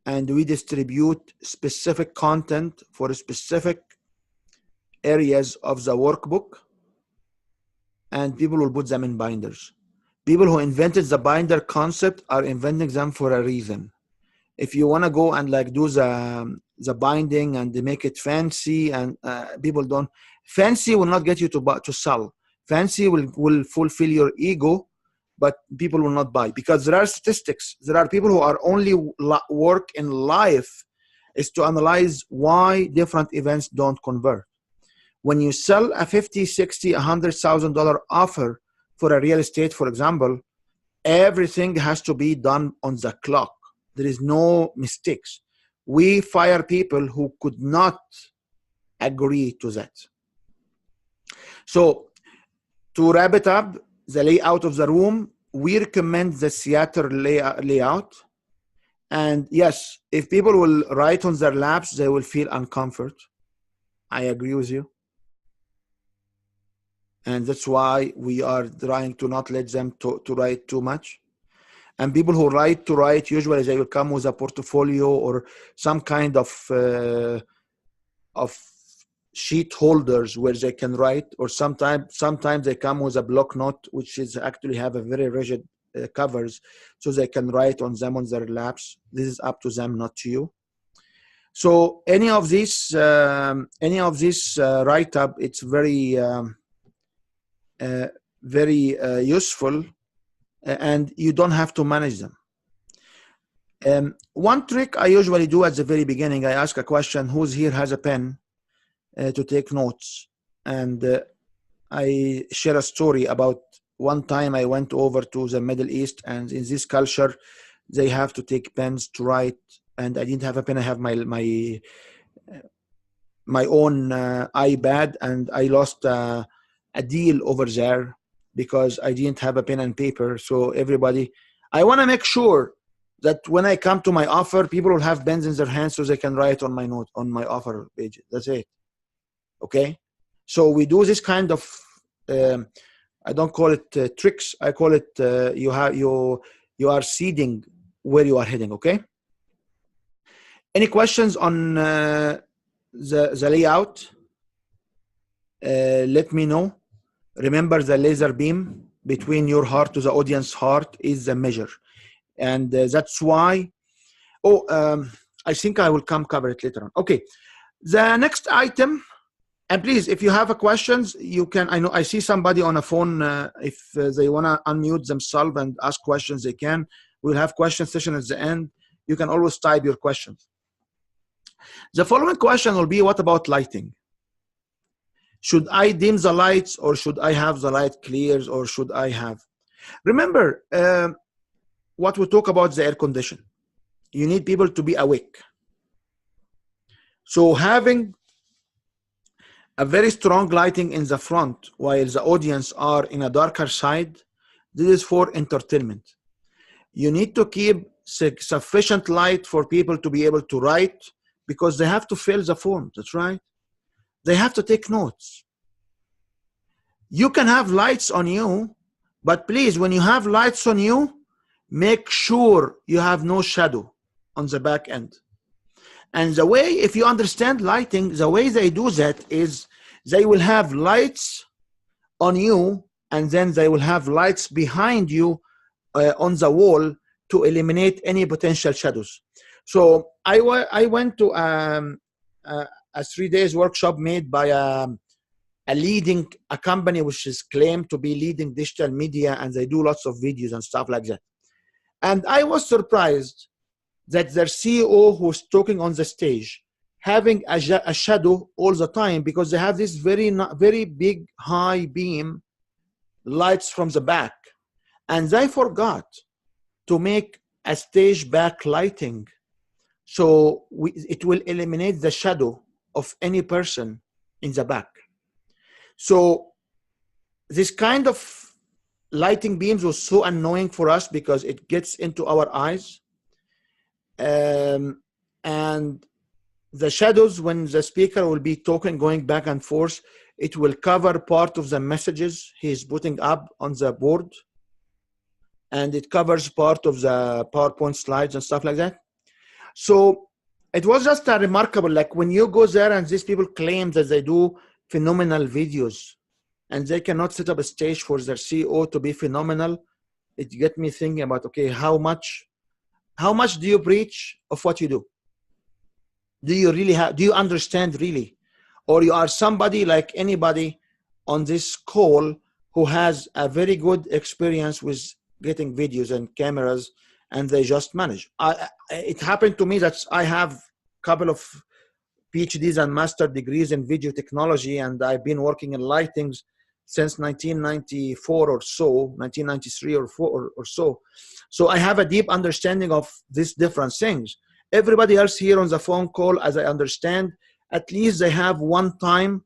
and we distribute specific content for specific areas of the workbook, and people will put them in binders. People who invented the binder concept are inventing them for a reason. If you want to go and like do the binding and they make it fancy, and people don't, fancy will not get you to sell. Fancy will fulfill your ego, but people will not buy, because there are statistics. There are people who are only work in life is to analyze why different events don't convert. When you sell a $50, $60, $100,000 offer for a real estate, for example, everything has to be done on the clock. There is no mistakes. We fire people who could not agree to that. So to wrap it up, the layout of the room, we recommend the theater layout. And yes, if people will write on their laps, they will feel uncomfort. I agree with you. And that's why we are trying to not let them to write too much. And people who write to write, usually they will come with a portfolio or some kind of sheet holders where they can write, or sometimes they come with a block note, which is actually have a very rigid covers, so they can write on them on their laps. This is up to them, not to you. So any of this write up, it's very useful, and you don't have to manage them. One trick I usually do at the very beginning, I ask a question: who's here has a pen to take notes? And I share a story about one time I went over to the Middle East, and in this culture, they have to take pens to write. And I didn't have a pen. I have my own iPad, and I lost a deal over there because I didn't have a pen and paper. So everybody, I want to make sure that when I come to my offer, people will have pens in their hands so they can write on my note on my offer page. That's it. Okay. So we do this kind of, I don't call it tricks. I call it you are seeding where you are heading. Okay. Any questions on the layout? Let me know. Remember, the laser beam between your heart to the audience heart is the measure. And that's why, I think I will cover it later on. Okay, the next item, and please, if you have questions, you can, I know I see somebody on a phone, if they want to unmute themselves and ask questions, they can. We'll have question session at the end. You can always type your questions. The following question will be, what about lighting? Should I dim the lights, or should I have the light clears, or should I have? Remember, what we talk about the air condition. You need people to be awake. So having a very strong lighting in the front while the audience are in a darker side, this is for entertainment. You need to keep sufficient light for people to be able to write, because they have to fill the form. That's right. They have to take notes. You can have lights on you, but please, when you have lights on you, make sure you have no shadow on the back end. And the way, if you understand lighting, the way they do that is they will have lights on you, and then they will have lights behind you on the wall to eliminate any potential shadows. So I went to a 3 days workshop made by a company which is claimed to be leading digital media, and they do lots of videos and stuff like that. And I was surprised that their CEO, who's talking on the stage, having a shadow all the time, because they have this very big high beam lights from the back, and they forgot to make a stage back lighting, so it will eliminate the shadow of any person in the back. So this kind of lighting beams was so annoying for us because it gets into our eyes, and the shadows, when the speaker will be talking, going back and forth, it will cover part of the messages he's putting up on the board, and it covers part of the PowerPoint slides and stuff like that. So it was just a remarkable, like when you go there and these people claim that they do phenomenal videos and they cannot set up a stage for their CEO to be phenomenal, it get me thinking about, okay, how much do you preach of what you do? Do you really do you understand really? Or you are somebody like anybody on this call who has a very good experience with getting videos and cameras, and they just manage. It happened to me that I have a couple of PhDs and master degrees in video technology, and I've been working in lightings since 1994 or so, 1993 or so. So I have a deep understanding of these different things. Everybody else here on the phone call, as I understand, at least they have one time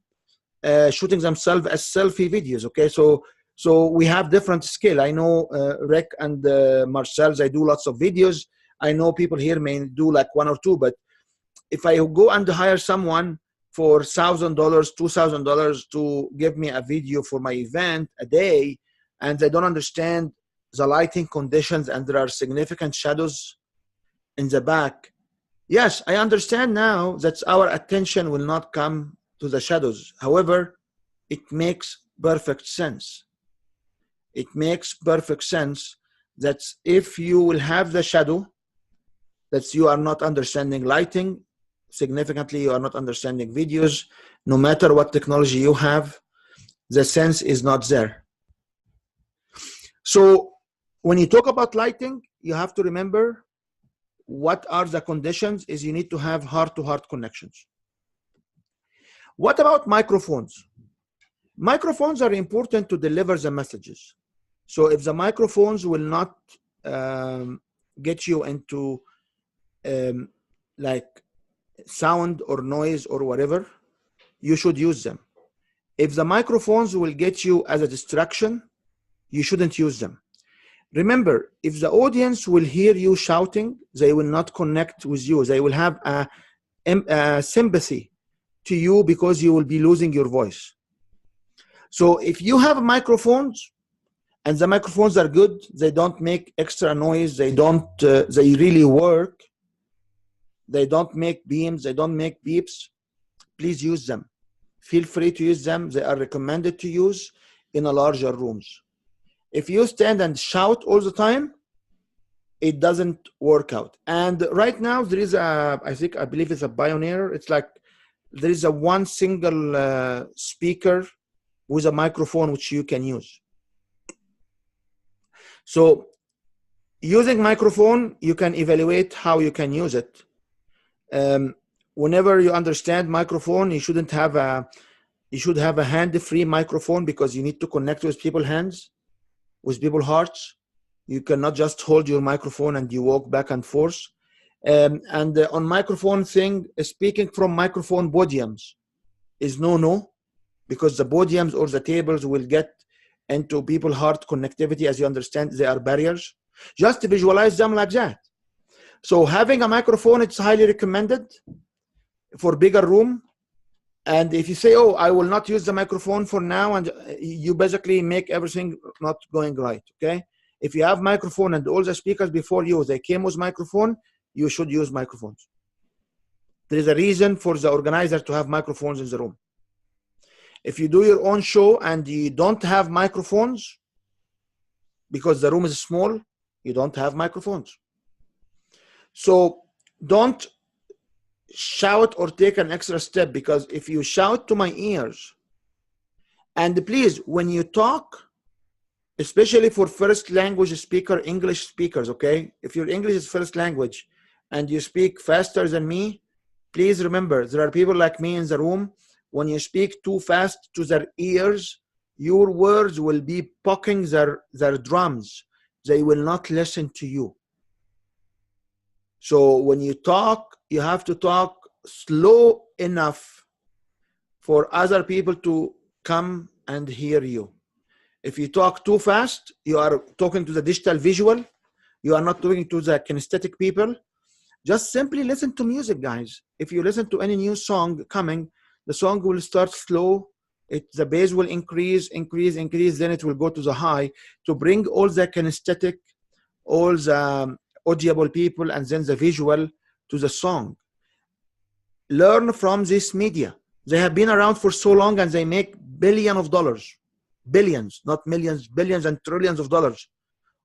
shooting themselves as selfie videos. Okay, so we have different skill. I know Rick and Marcel, they do lots of videos. I know people here may do like one or two, but if I go and hire someone for $1,000, $2,000 to give me a video for my event a day, and they don't understand the lighting conditions and there are significant shadows in the back, yes, I understand now that our attention will not come to the shadows. However, it makes perfect sense. It makes perfect sense that if you will have the shadow, that you are not understanding lighting significantly, you are not understanding videos, no matter what technology you have, the sense is not there. So when you talk about lighting, you have to remember what are the conditions is you need to have heart-to-heart connections. What about microphones? Microphones are important to deliver the messages. So if the microphones will not get you into like sound or noise or whatever, you should use them. If the microphones will get you as a distraction, you shouldn't use them. Remember, if the audience will hear you shouting, they will not connect with you. They will have a sympathy to you because you will be losing your voice. So if you have microphones and the microphones are good, they don't make extra noise, they really work, they don't make beams, they don't make beeps, please use them. Feel free to use them. They are recommended to use in a larger rooms. If you stand and shout all the time, it doesn't work out. And right now there is I believe it's a Pioneer. It's like there is a one single speaker with a microphone which you can use. So using microphone, you can evaluate how you can use it. Whenever you understand microphone, you should have a hand-free microphone because you need to connect with people's hands, with people's hearts. You cannot just hold your microphone and you walk back and forth. On microphone thing, speaking from microphone podiums is no, because the podiums or the tables will get into people's heart connectivity. As you understand, they are barriers. Just visualize them like that. So having a microphone, it's highly recommended for bigger room. And if you say, oh, I will not use the microphone for now, and you basically make everything not going right, okay? If you have microphone and all the speakers before you, they came with microphone, you should use microphones. There is a reason for the organizer to have microphones in the room. If you do your own show and you don't have microphones, because the room is small, you don't have microphones. So don't shout or take an extra step, because if you shout to my ears, and please, when you talk, especially for first language speaker, English speakers, okay? If your English is first language and you speak faster than me, please remember, there are people like me in the room. When you speak too fast to their ears, your words will be poking their drums. They will not listen to you. So when you talk, you have to talk slow enough for other people to come and hear you. If you talk too fast, you are talking to the digital visual. You are not talking to the kinesthetic people. Just simply listen to music, guys. If you listen to any new song coming, the song will start slow. The bass will increase, then it will go to the high to bring all the kinesthetic, all the audible people, and then the visual to the song. Learn from this media. They have been around for so long and they make billions of dollars. Billions, not millions, billions and trillions of dollars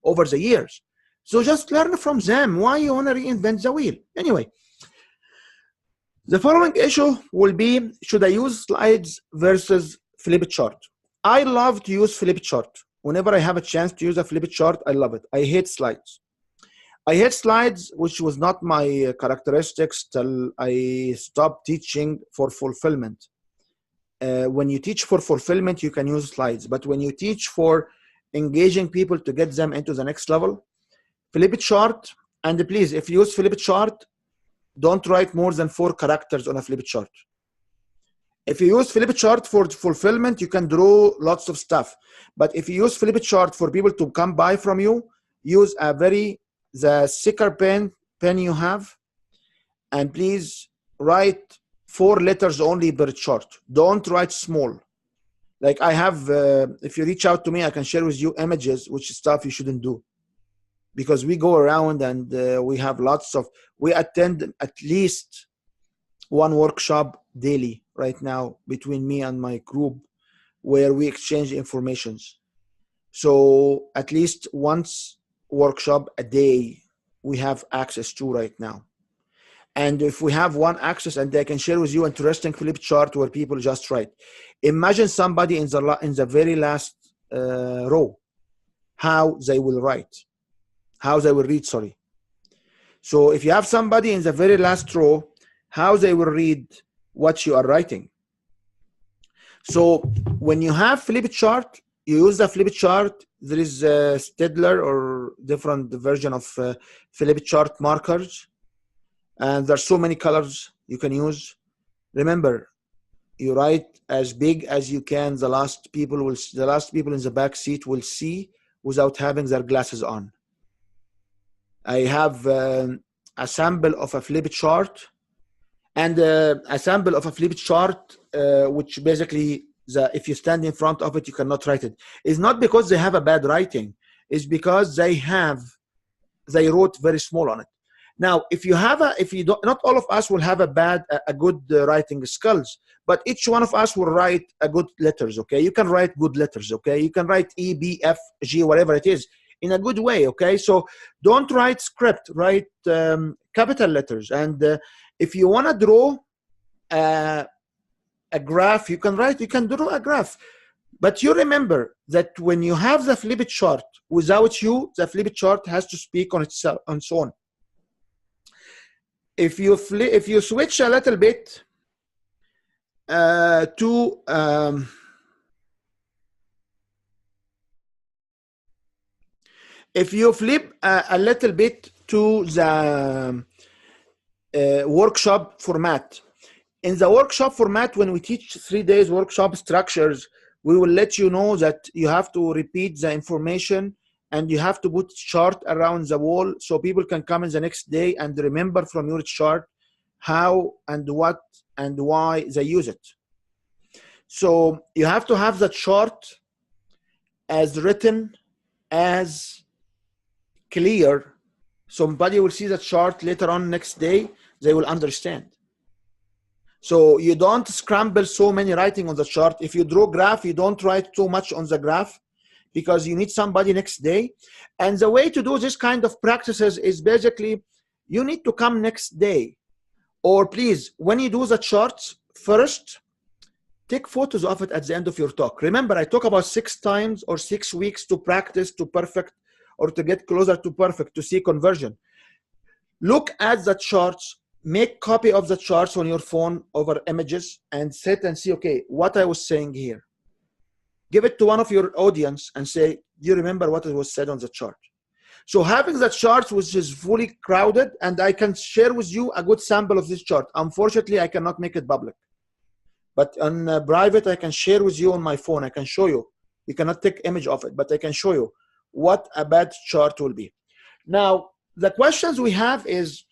over the years. So just learn from them. Why you want to reinvent the wheel? Anyway, the following issue will be, should I use slides versus flip chart? I love to use flip chart. Whenever I have a chance to use a flip chart, I love it. I hate slides. I hate slides, which was not my characteristics till I stopped teaching for fulfillment. When you teach for fulfillment, you can use slides. But when you teach for engaging people to get them into the next level, flip chart, and please, if you use flip chart, don't write more than 4 characters on a flip chart. If you use flip chart for fulfillment, you can draw lots of stuff. But if you use flip chart for people to come buy from you, use the thicker pen you have, and please write 4 letters only per chart. Don't write small. Like I have, if you reach out to me, I can share with you images, which stuff you shouldn't do. Because we go around and we have we attend at least 1 workshop daily right now between me and my group, where we exchange informations. So at least once workshop a day we have access to right now. And if we have one access, and I can share with you interesting flip chart where people just write. Imagine somebody in the very last row, how they will write, how they will read, sorry. So if you have somebody in the very last row, how they will read what you are writing. So when you have flip chart, you use the flip chart. There is a Staedtler or different version of flip chart markers. And there's so many colors you can use. Remember, you write as big as you can. The last people in the back seat will see without having their glasses on. I have a sample of a flip chart, and a sample of a flip chart, which basically, if you stand in front of it, you cannot write it. It's not because they have a bad writing. It's because they wrote very small on it. Now, not all of us will have a good writing skills, but each one of us will write a good letters, okay? You can write good letters, okay? You can write E, B, F, G, whatever it is, in a good way, okay? So don't write script, write capital letters. And if you want to draw a graph, you can draw a graph. But you remember that when you have the flip chart, without you, the flip chart has to speak on itself and so on. If you switch a little bit if you flip a little bit to the workshop format. In the workshop format, when we teach 3 days workshop structures, we will let you know that you have to repeat the information and you have to put chart around the wall so people can come in the next day and remember from your chart how and what and why they use it. So you have to have the chart as written, as clear. Somebody will see the chart later on next day, they will understand. So you don't scramble so many writing on the chart. If you draw graph, you don't write too much on the graph, because you need somebody next day. And the way to do this kind of practices is basically, you need to come next day. Or please, when you do the charts, first, take photos of it at the end of your talk. Remember, I talk about 6 times or 6 weeks to practice to perfect, or to get closer to perfect, to see conversion. Look at the charts, make copy of the charts on your phone over images, and sit and see, okay, what I was saying here. Give it to one of your audience and say, do you remember what it was said on the chart? So having the chart, which is fully crowded, and I can share with you a good sample of this chart. Unfortunately, I cannot make it public. But on private, I can share with you on my phone. I can show you. You cannot take image of it, but I can show you what a bad chart will be. Now, the questions we have is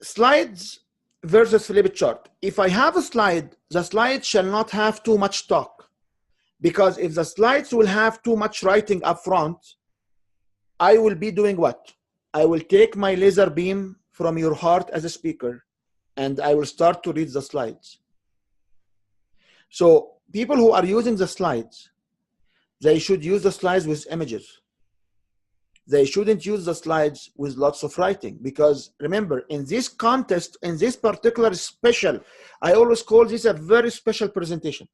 slides versus flip chart. If I have a slide, the slide shall not have too much talk. Because if the slides will have too much writing up front, I will be doing what? I will take my laser beam from your heart as a speaker, and I will start to read the slides. So people who are using the slides, they should use the slides with images. They shouldn't use the slides with lots of writing, because remember, in this contest, in this particular special, I always call this a very special presentation.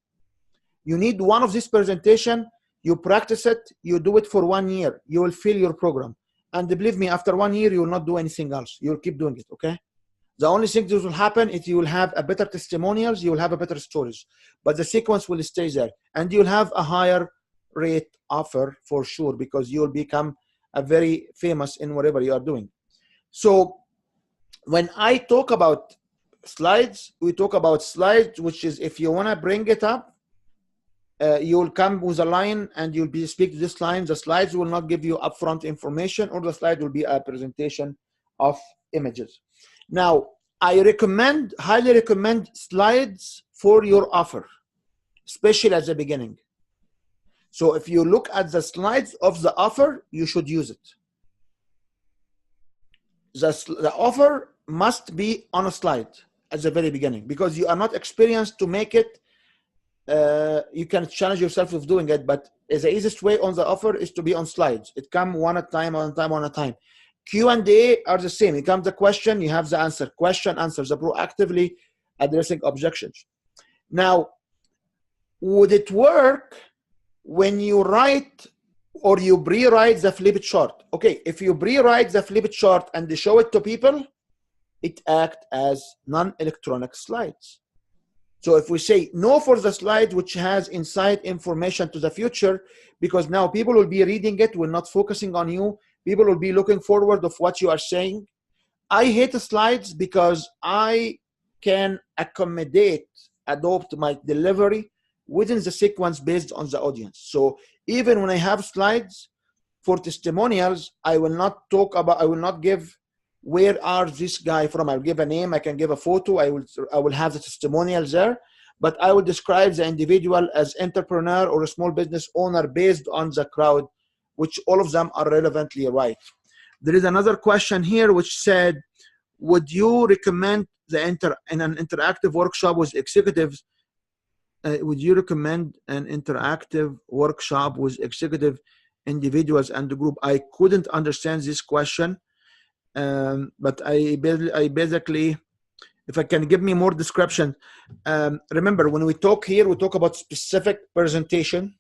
You need one of this presentation, you practice it, you do it for 1 year, you will fill your program. And believe me, after 1 year, you will not do anything else. You will keep doing it, okay? The only thing that will happen is you will have a better testimonials, you will have a better stories, but the sequence will stay there, and you'll have a higher rate offer for sure, because you will become a very famous in whatever you are doing. So when I talk about slides, we talk about slides, which is if you want to bring it up, you'll come with a line and you'll be speak this line. The slides will not give you upfront information, or the slide will be a presentation of images. Now, I highly recommend slides for your offer, especially at the beginning. So if you look at the slides of the offer, you should use it. The offer must be on a slide at the very beginning, because you are not experienced to make it. You can challenge yourself with doing it, but the easiest way on the offer is to be on slides. It comes one at a time, one at a time, one at a time. Q&A are the same. It comes the question, you have the answer. Question, answers, the proactively addressing objections. Now, would it work when you write or you pre-write the flip chart? Okay, if you pre-write the flip chart and they show it to people, it acts as non-electronic slides. So if we say no for the slide which has inside information to the future, because now people will be reading it, we're not focusing on you, people will be looking forward of what you are saying. I hate the slides because I can adopt my delivery within the sequence based on the audience. So even when I have slides for testimonials, I will not give where are this guy from. I'll give a name, I can give a photo, I will have the testimonials there, but I will describe the individual as entrepreneur or a small business owner based on the crowd, which all of them are relevantly right. There is another question here which said, would you recommend in an interactive workshop with executives, would you recommend an interactive workshop with executive individuals and the group? I couldn't understand this question. But I basically, if I can give me more description, remember when we talk here, we talk about specific presentation,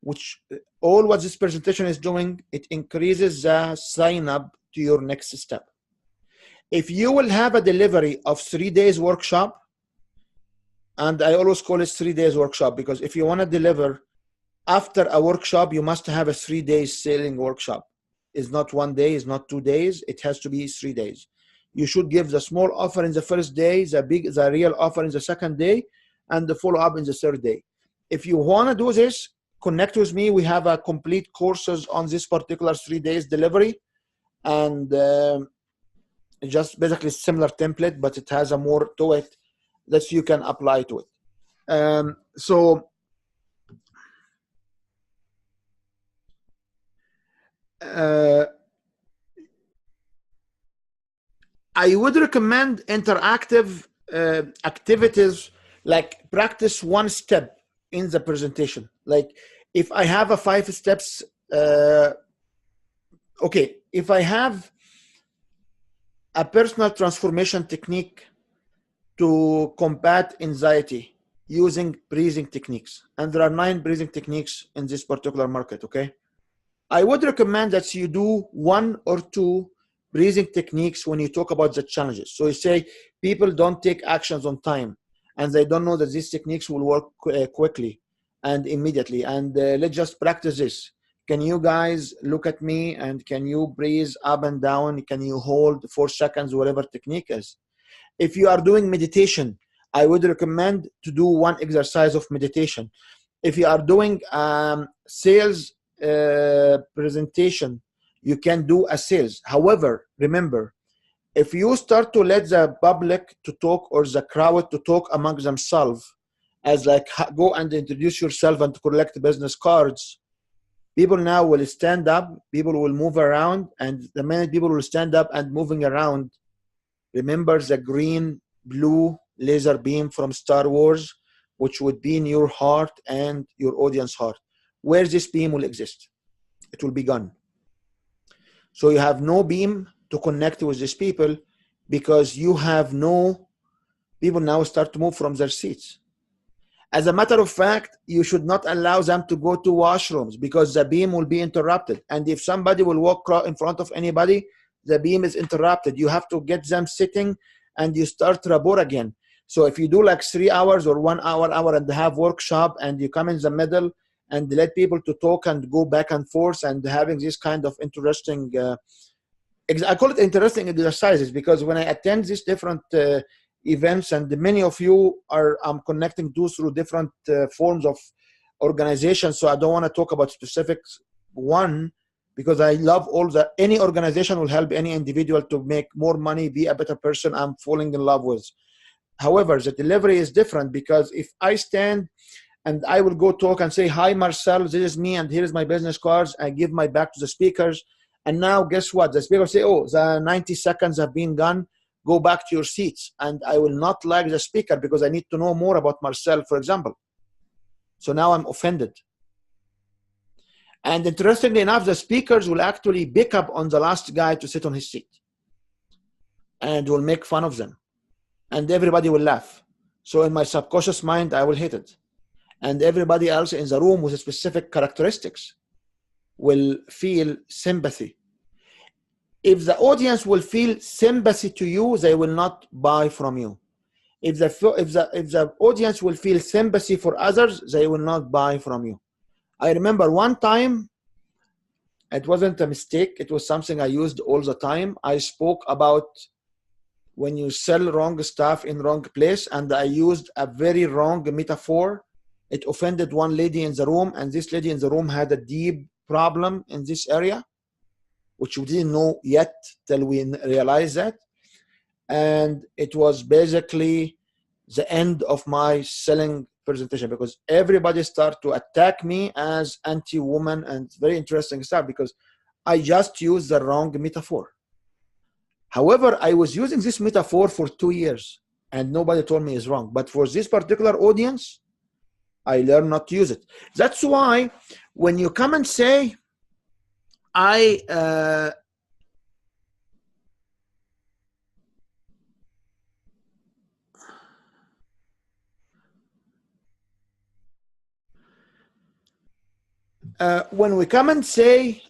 which all what this presentation is doing, it increases the sign up to your next step. If you will have a delivery of 3 days workshop, and I always call it 3 days workshop, because if you want to deliver after a workshop, you must have a 3 days selling workshop. It's not 1 day, it's not 2 days, it has to be 3 days. You should give the small offer in the first day, the real offer in the second day, and the follow-up in the third day. If you want to do this, connect with me. We have a complete courses on this particular 3 days delivery, and just basically similar template, but it has a more to it that you can apply to it. I would recommend interactive activities, like practice one step in the presentation. Like if I have a 5 steps, okay, if I have a personal transformation technique to combat anxiety using breathing techniques, and there are 9 breathing techniques in this particular market, okay? I would recommend that you do 1 or 2 breathing techniques when you talk about the challenges. So you say people don't take actions on time, and they don't know that these techniques will work quickly and immediately. And let's just practice this. Can you guys look at me and can you breathe up and down? Can you hold 4 seconds, whatever technique is? If you are doing meditation, I would recommend to do 1 exercise of meditation. If you are doing sales presentation, you can do a sales. However, remember, if you start to let the public to talk or the crowd to talk among themselves, as like go and introduce yourself and collect business cards, people now will stand up, people will move around, and the minute people will stand up and moving around, remember the green, blue laser beam from Star Wars, which would be in your heart and your audience heart. Where this beam will exist, it will be gone. So you have no beam to connect with these people, because you have no people now start to move from their seats. As a matter of fact, you should not allow them to go to washrooms, because the beam will be interrupted. And if somebody will walk in front of anybody, the beam is interrupted. You have to get them sitting and you start rapport again. So if you do like 3 hours or 1 hour and have workshop, and you come in the middle and let people to talk and go back and forth and having this kind of interesting, I call it interesting exercises, because when I attend these different events, and many of you are I'm connecting to through different forms of organizations. So I don't want to talk about specific one, because I love all that. Any organization will help any individual to make more money, be a better person I'm falling in love with. However, the delivery is different, because if I stand and I will go talk and say, hi, Marcel, this is me, and here is my business cards, I give my back to the speakers, and now guess what? The speakers say, oh, the 90 seconds have been gone, go back to your seats. And I will not like the speaker because I need to know more about Marcel, for example. So now I'm offended. And interestingly enough, the speakers will actually pick up on the last guy to sit on his seat and will make fun of them. And everybody will laugh. So in my subconscious mind, I will hate it. And everybody else in the room with specific characteristics will feel sympathy. If the audience will feel sympathy to you, they will not buy from you. If the audience will feel sympathy for others, they will not buy from you. I remember one time, it wasn't a mistake, it was something I used all the time. I spoke about when you sell wrong stuff in wrong place, and I used a very wrong metaphor. It offended one lady in the room, and this lady in the room had a deep problem in this area, which we didn't know yet till we realized that. And it was basically the end of my selling presentation, because everybody started to attack me as anti-woman, and very interesting stuff because I just used the wrong metaphor. However, I was using this metaphor for 2 years and nobody told me it's wrong. But for this particular audience, I learned not to use it. That's why when you come and say, when we come and say,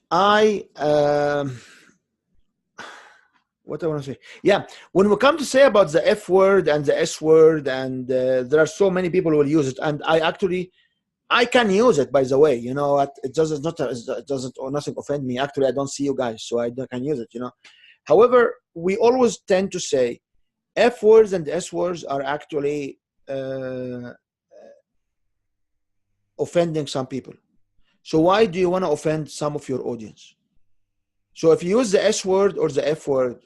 what I want to say? Yeah, when we come to say about the F word and the S word, and there are so many people who will use it, and I can use it, by the way, you know, it doesn't or nothing offend me. Actually, I don't see you guys, so I can use it, you know. However, we always tend to say F words and S words are actually offending some people. So why do you want to offend some of your audience? So if you use the S word or the F word,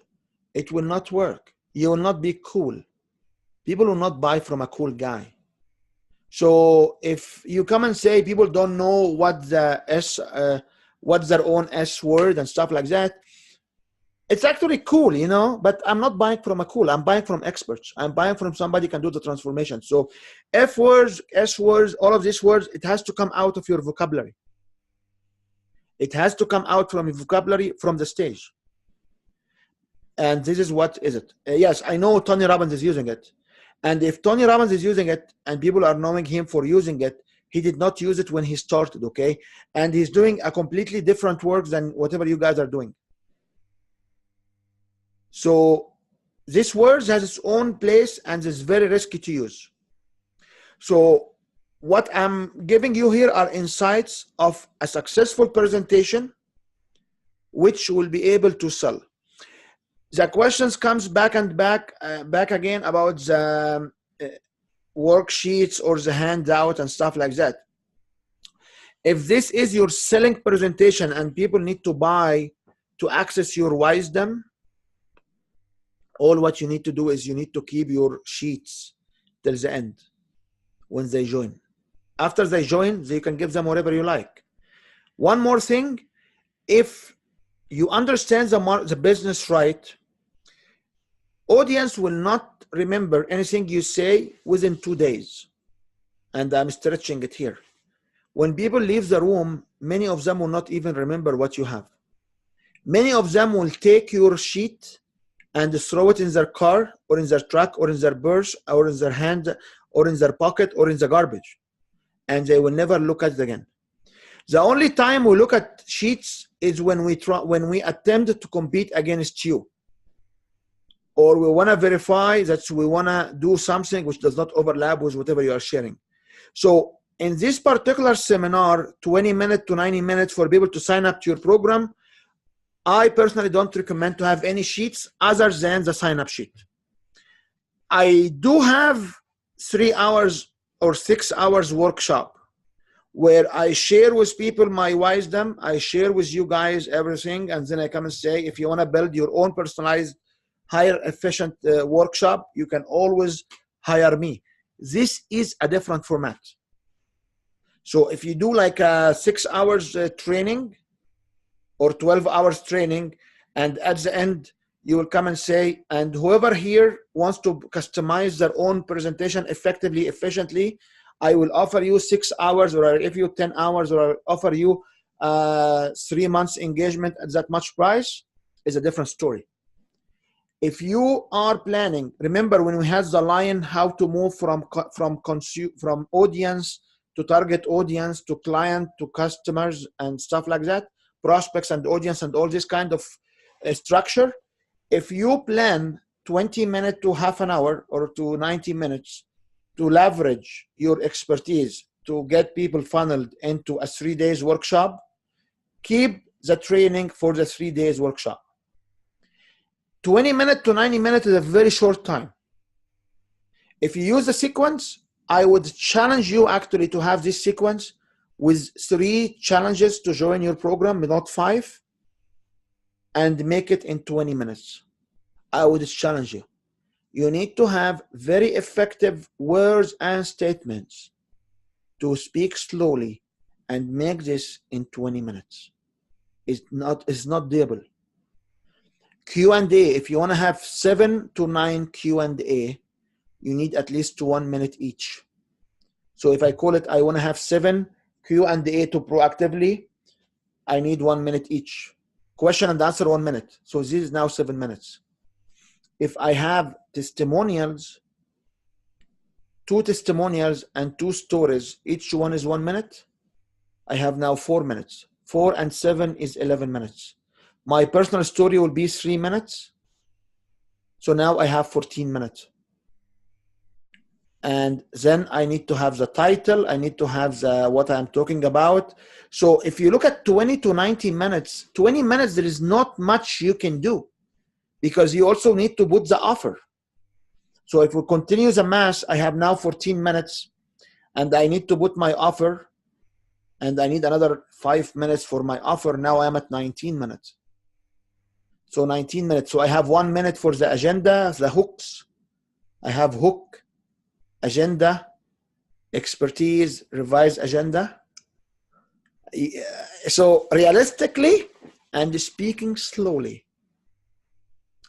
it will not work. You will not be cool. People will not buy from a cool guy. So if you come and say people don't know what the what's their own S word and stuff like that, it's actually cool, you know, but I'm not buying from a cool. I'm buying from experts. I'm buying from somebody who can do the transformation. So F words, S words, all of these words, it has to come out of your vocabulary. It has to come out from your vocabulary from the stage. And this is what is it. Yes, I know Tony Robbins is using it. And if Tony Robbins is using it and people are knowing him for using it, he did not use it when he started, okay? And he's doing a completely different work than whatever you guys are doing. So this word has its own place and is very risky to use. So what I'm giving you here are insights of a successful presentation which will be able to sell. The questions comes back again about the worksheets or the handout and stuff like that. If this is your selling presentation and people need to buy to access your wisdom, all what you need to do is you need to keep your sheets till the end when they join. After they join, you can give them whatever you like. One more thing, if you understand the business right, audience will not remember anything you say within 2 days. And I'm stretching it here. When people leave the room, many of them will not even remember what you have. Many of them will take your sheet and throw it in their car or in their truck or in their purse or in their hand or in their pocket or in the garbage. And they will never look at it again. The only time we look at sheets is when we attempt to compete against you. Or we want to verify that we want to do something which does not overlap with whatever you are sharing. So in this particular seminar, 20 minutes to 90 minutes for people to sign up to your program, I personally don't recommend to have any sheets other than the sign-up sheet. I do have 3 hours or 6 hours workshop where I share with people my wisdom. I share with you guys everything, and then I come and say, if you want to build your own personalized, higher efficient workshop, you can always hire me. This is a different format. So if you do like a 6 hours training or 12 hours training, and at the end you will come and say, and whoever here wants to customize their own presentation effectively, efficiently, I will offer you 6 hours, or I'll give you 10 hours, or I'll offer you 3 months engagement at that much price, is a different story. If you are planning, remember when we had the line, how to move from audience to target audience to client to customers and stuff like that, prospects and audience and all this kind of structure. If you plan 20 minutes to half an hour or to 90 minutes to leverage your expertise to get people funneled into a 3 days workshop, keep the training for the 3 days workshop. 20 minutes to 90 minutes is a very short time. If you use the sequence, I would challenge you actually to have this sequence with 3 challenges to join your program, not 5, and make it in 20 minutes. I would challenge you. You need to have very effective words and statements to speak slowly and make this in 20 minutes. It's not doable. Q&A, if you want to have 7 to 9 Q&A, you need at least 1 minute each. So if I call it, I want to have 7 Q&A to proactively, I need 1 minute each. Question and answer 1 minute. So this is now 7 minutes. If I have testimonials, 2 testimonials and 2 stories, each one is 1 minute, I have now 4 minutes. 4 and 7 is 11 minutes. My personal story will be 3 minutes. So now I have 14 minutes. And then I need to have the title. I need to have what I'm talking about. So if you look at 20 to 90 minutes, 20 minutes, there is not much you can do because you also need to put the offer. So if we continue the math, I have now 14 minutes and I need to put my offer and I need another 5 minutes for my offer. Now I'm at 19 minutes. So 19 minutes. So I have 1 minute for the agenda, the hooks. I have hook, agenda, expertise, revised agenda. So realistically and speaking slowly,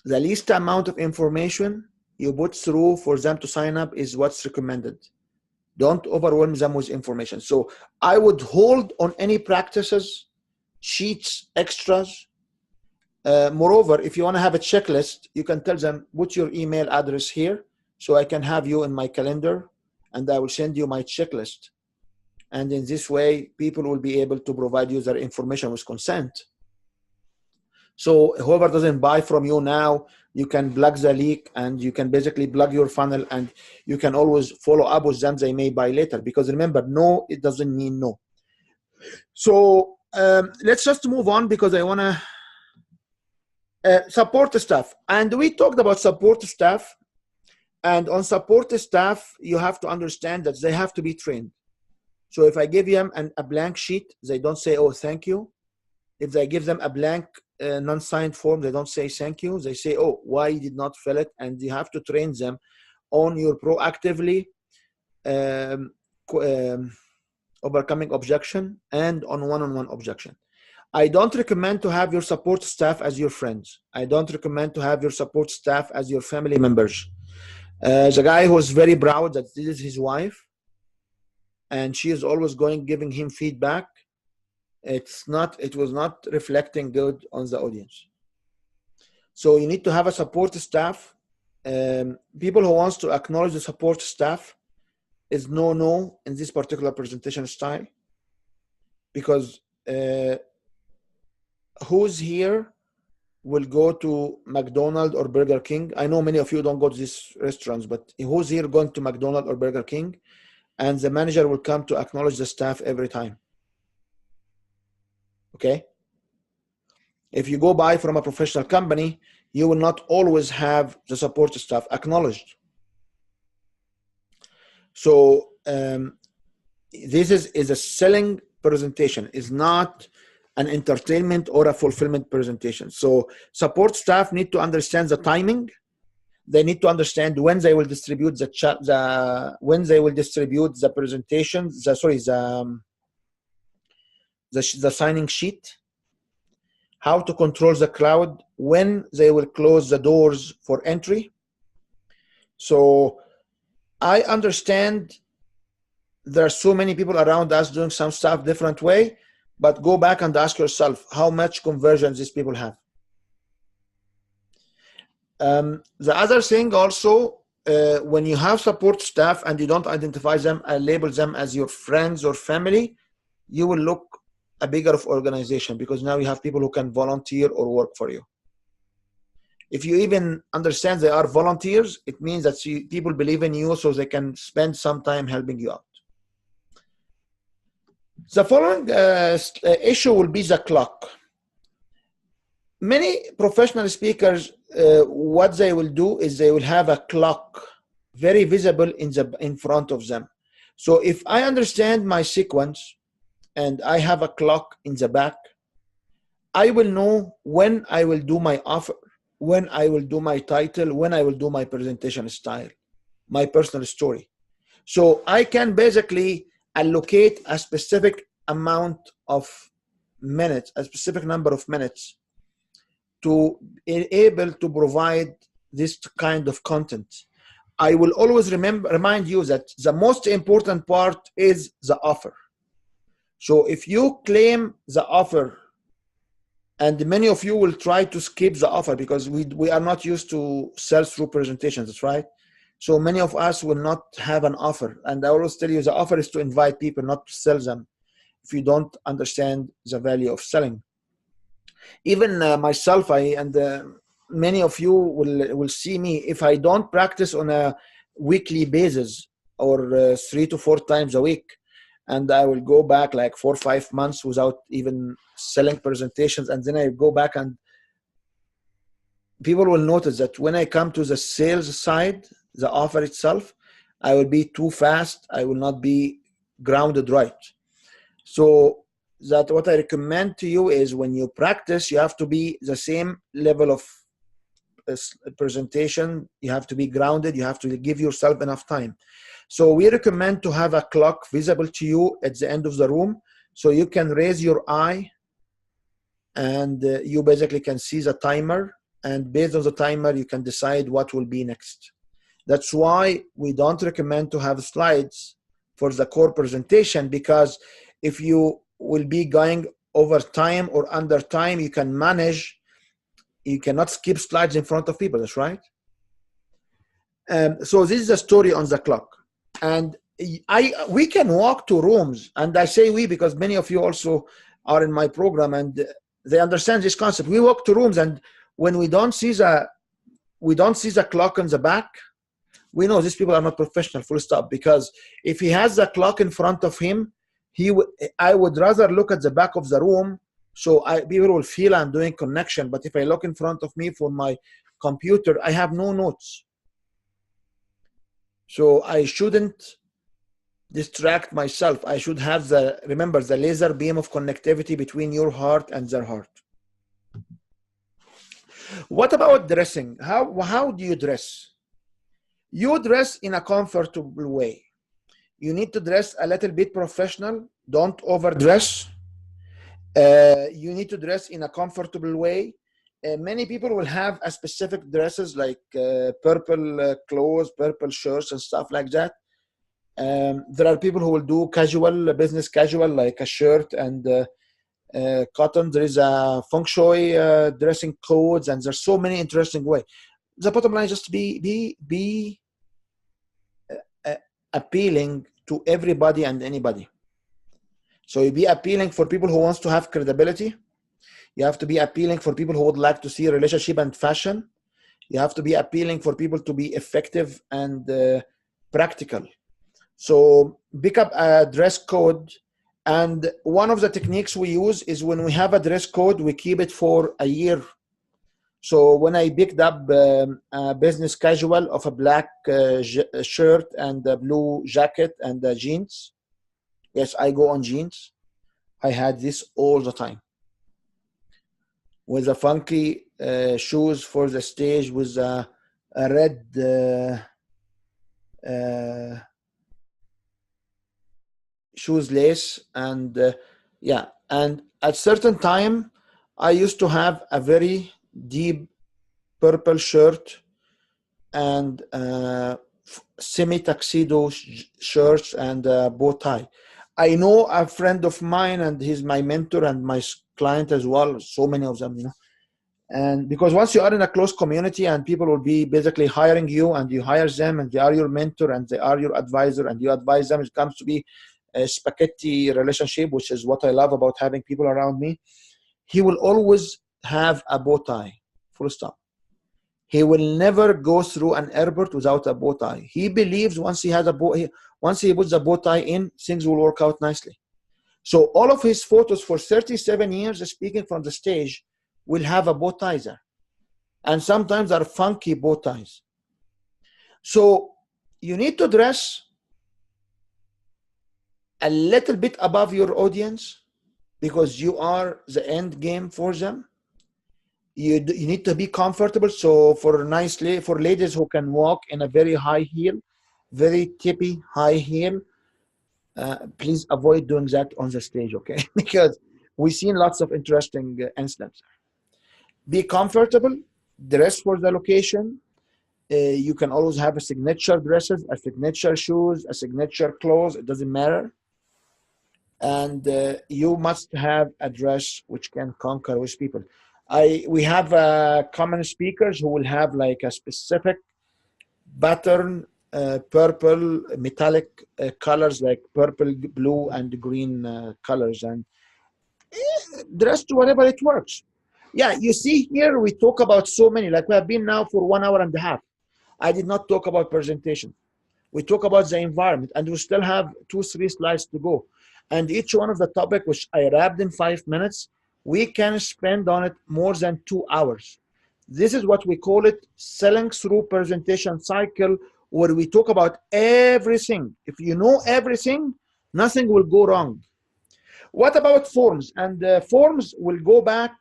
the least amount of information you put through for them to sign up is what's recommended. Don't overwhelm them with information. So I would hold on any practices, sheets, extras. Moreover, if you want to have a checklist, you can tell them, put your email address here so I can have you in my calendar and I will send you my checklist. And in this way, people will be able to provide you their information with consent. So whoever doesn't buy from you now, you can plug the leak and you can basically plug your funnel and you can always follow up with them. They may buy later because remember, no, it doesn't mean no. So let's just move on because I want to support staff. And we talked about support staff. And on support staff, you have to understand that they have to be trained. So if I give them a blank sheet, they don't say, oh, thank you. If I give them a blank non-signed form, they don't say thank you. They say, oh, why you did not fill it? And you have to train them on your proactively overcoming objection and on one-on-one objection. I don't recommend to have your support staff as your friends. I don't recommend to have your support staff as your family members. The guy who was very proud that this is his wife and she is always giving him feedback. It was not reflecting good on the audience. So you need to have a support staff. People who wants to acknowledge the support staff is no in this particular presentation style because who's here will go to McDonald's or Burger King. I know many of you don't go to these restaurants, but who's here going to McDonald's or Burger King? And the manager will come to acknowledge the staff every time. Okay? If you go buy from a professional company, you will not always have the support staff acknowledged. So this is a selling presentation, is not an entertainment or a fulfillment presentation. So support staff need to understand the timing. They need to understand when they will distribute the presentations, the signing sheet, how to control the crowd, when they will close the doors for entry. So I understand there are so many people around us doing some stuff different way, but go back and ask yourself how much conversion these people have. The other thing also, when you have support staff and you don't identify them and label them as your friends or family, you will look a bigger organization, because now you have people who can volunteer or work for you. If you even understand they are volunteers, it means that people believe in you, so they can spend some time helping you out. The following issue will be the clock. Many professional speakers, what they will do is they will have a clock very visible in front of them. So if I understand my sequence and I have a clock in the back, I will know when I will do my offer, when I will do my title, when I will do my presentation style, my personal story. So I can basically allocate a specific amount of minutes, a specific number of minutes, to be able to provide this kind of content. I will always remind you that the most important part is the offer. So if you claim the offer, and many of you will try to skip the offer because we are not used to sell through presentations, that's right? So many of us will not have an offer. And I always tell you the offer is to invite people, not to sell them, if you don't understand the value of selling. Even myself, many of you will see me, if I don't practice on a weekly basis or 3 to 4 times a week, and I will go back like 4 or 5 months without even selling presentations, and then I go back, and people will notice that when I come to the sales side, the offer itself, I will be too fast. I will not be grounded right. So that what I recommend to you is when you practice, you have to be the same level of presentation. You have to be grounded. You have to give yourself enough time. So we recommend to have a clock visible to you at the end of the room, so you can raise your eye and you basically can see the timer, and based on the timer, you can decide what will be next. That's why we don't recommend to have slides for the core presentation, because if you will be going over time or under time, you can manage, you cannot skip slides in front of people, that's right? So this is a story on the clock. And we can walk to rooms, and I say we because many of you also are in my program and they understand this concept. We walk to rooms, and when we don't see the clock in the back, we know these people are not professional, full stop. Because if he has the clock in front of him, I would rather look at the back of the room, so people will feel I'm doing connection. But if I look in front of me for my computer, I have no notes. So I shouldn't distract myself. I should have remember the laser beam of connectivity between your heart and their heart. What about dressing? How do you dress? You dress in a comfortable way. You need to dress a little bit professional. Don't overdress. You need to dress in a comfortable way. Many people will have a specific dresses like purple clothes, purple shirts and stuff like that. There are people who will do casual, business casual, like a shirt and cotton. There is a feng shui dressing codes, and there's so many interesting ways. The bottom line is just be appealing to everybody and anybody. So you be appealing for people who wants to have credibility. You have to be appealing for people who would like to see relationship and fashion. You have to be appealing for people to be effective and practical. So pick up a dress code. And one of the techniques we use is when we have a dress code, we keep it for a year. So when I picked up a business casual of a black shirt and a blue jacket and jeans, yes, I go on jeans. I had this all the time. With a funky shoes for the stage with a red shoes lace, and yeah, and at certain time I used to have a very deep purple shirt and semi-tuxedo shirts and bow tie. I know a friend of mine, and he's my mentor and my client as well, so many of them, you know. And because once you are in a close community and people will be basically hiring you, and you hire them, and they are your mentor and they are your advisor, and you advise them, it comes to be a spaghetti relationship, which is what I love about having people around me. He will always have a bow tie, full stop. He will never go through an airport without a bow tie. He believes once he has a once he puts a bow tie in, things will work out nicely. So all of his photos for 37 years speaking from the stage will have a bow tie there. And sometimes are funky bow ties. So you need to dress a little bit above your audience because you are the end game for them. You need to be comfortable. So for for ladies who can walk in a very high heel, very tippy high heel, please avoid doing that on the stage, okay? Because we've seen lots of interesting incidents. Be comfortable, dress for the location. You can always have a signature dresses, a signature shoes, a signature clothes, it doesn't matter. And you must have a dress which can conquer with people. We have common speakers who will have like a specific pattern, purple, metallic colors like purple, blue, and green colors, and dress to whatever it works. Yeah, you see here we talk about so many, like we have been now for 1 hour and a half. I did not talk about presentation. We talk about the environment, and we still have 2-3 slides to go. And each one of the topic, which I wrapped in 5 minutes, we can spend on it more than 2 hours. This is what we call it selling through presentation cycle, where we talk about everything. If you know everything, nothing will go wrong. What about forms? And forms will go back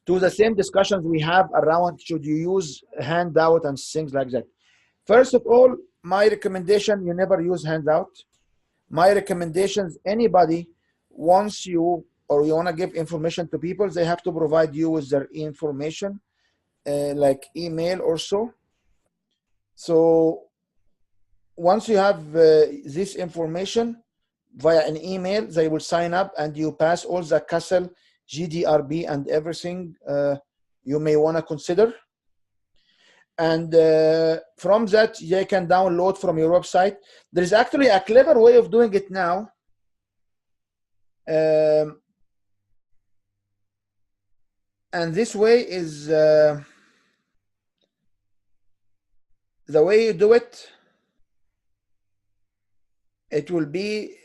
to the same discussions we have around should you use handout and things like that. First of all, my recommendation, you never use handout. My recommendations, anybody wants you or you want to give information to people, they have to provide you with their information, like email or so. So once you have this information via an email, they will sign up and you pass all the CASEL, GDRB and everything you may want to consider. And from that, they can download from your website. There is actually a clever way of doing it now. And this way is the way you do it. It will be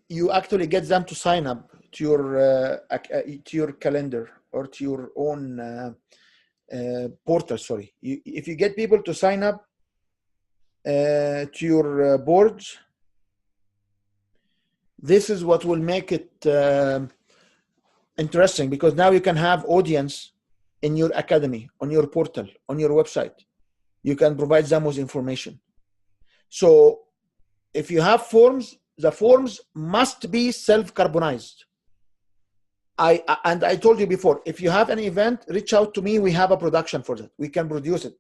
you actually get them to sign up to your calendar or to your own portal. Sorry, if you get people to sign up to your boards, this is what will make it interesting, because now you can have audience in your academy, on your portal, on your website. You can provide them with information. So if you have forms, the forms must be self-carbonized. And I told you before, if you have an event, reach out to me. We have a production for that. We can produce it.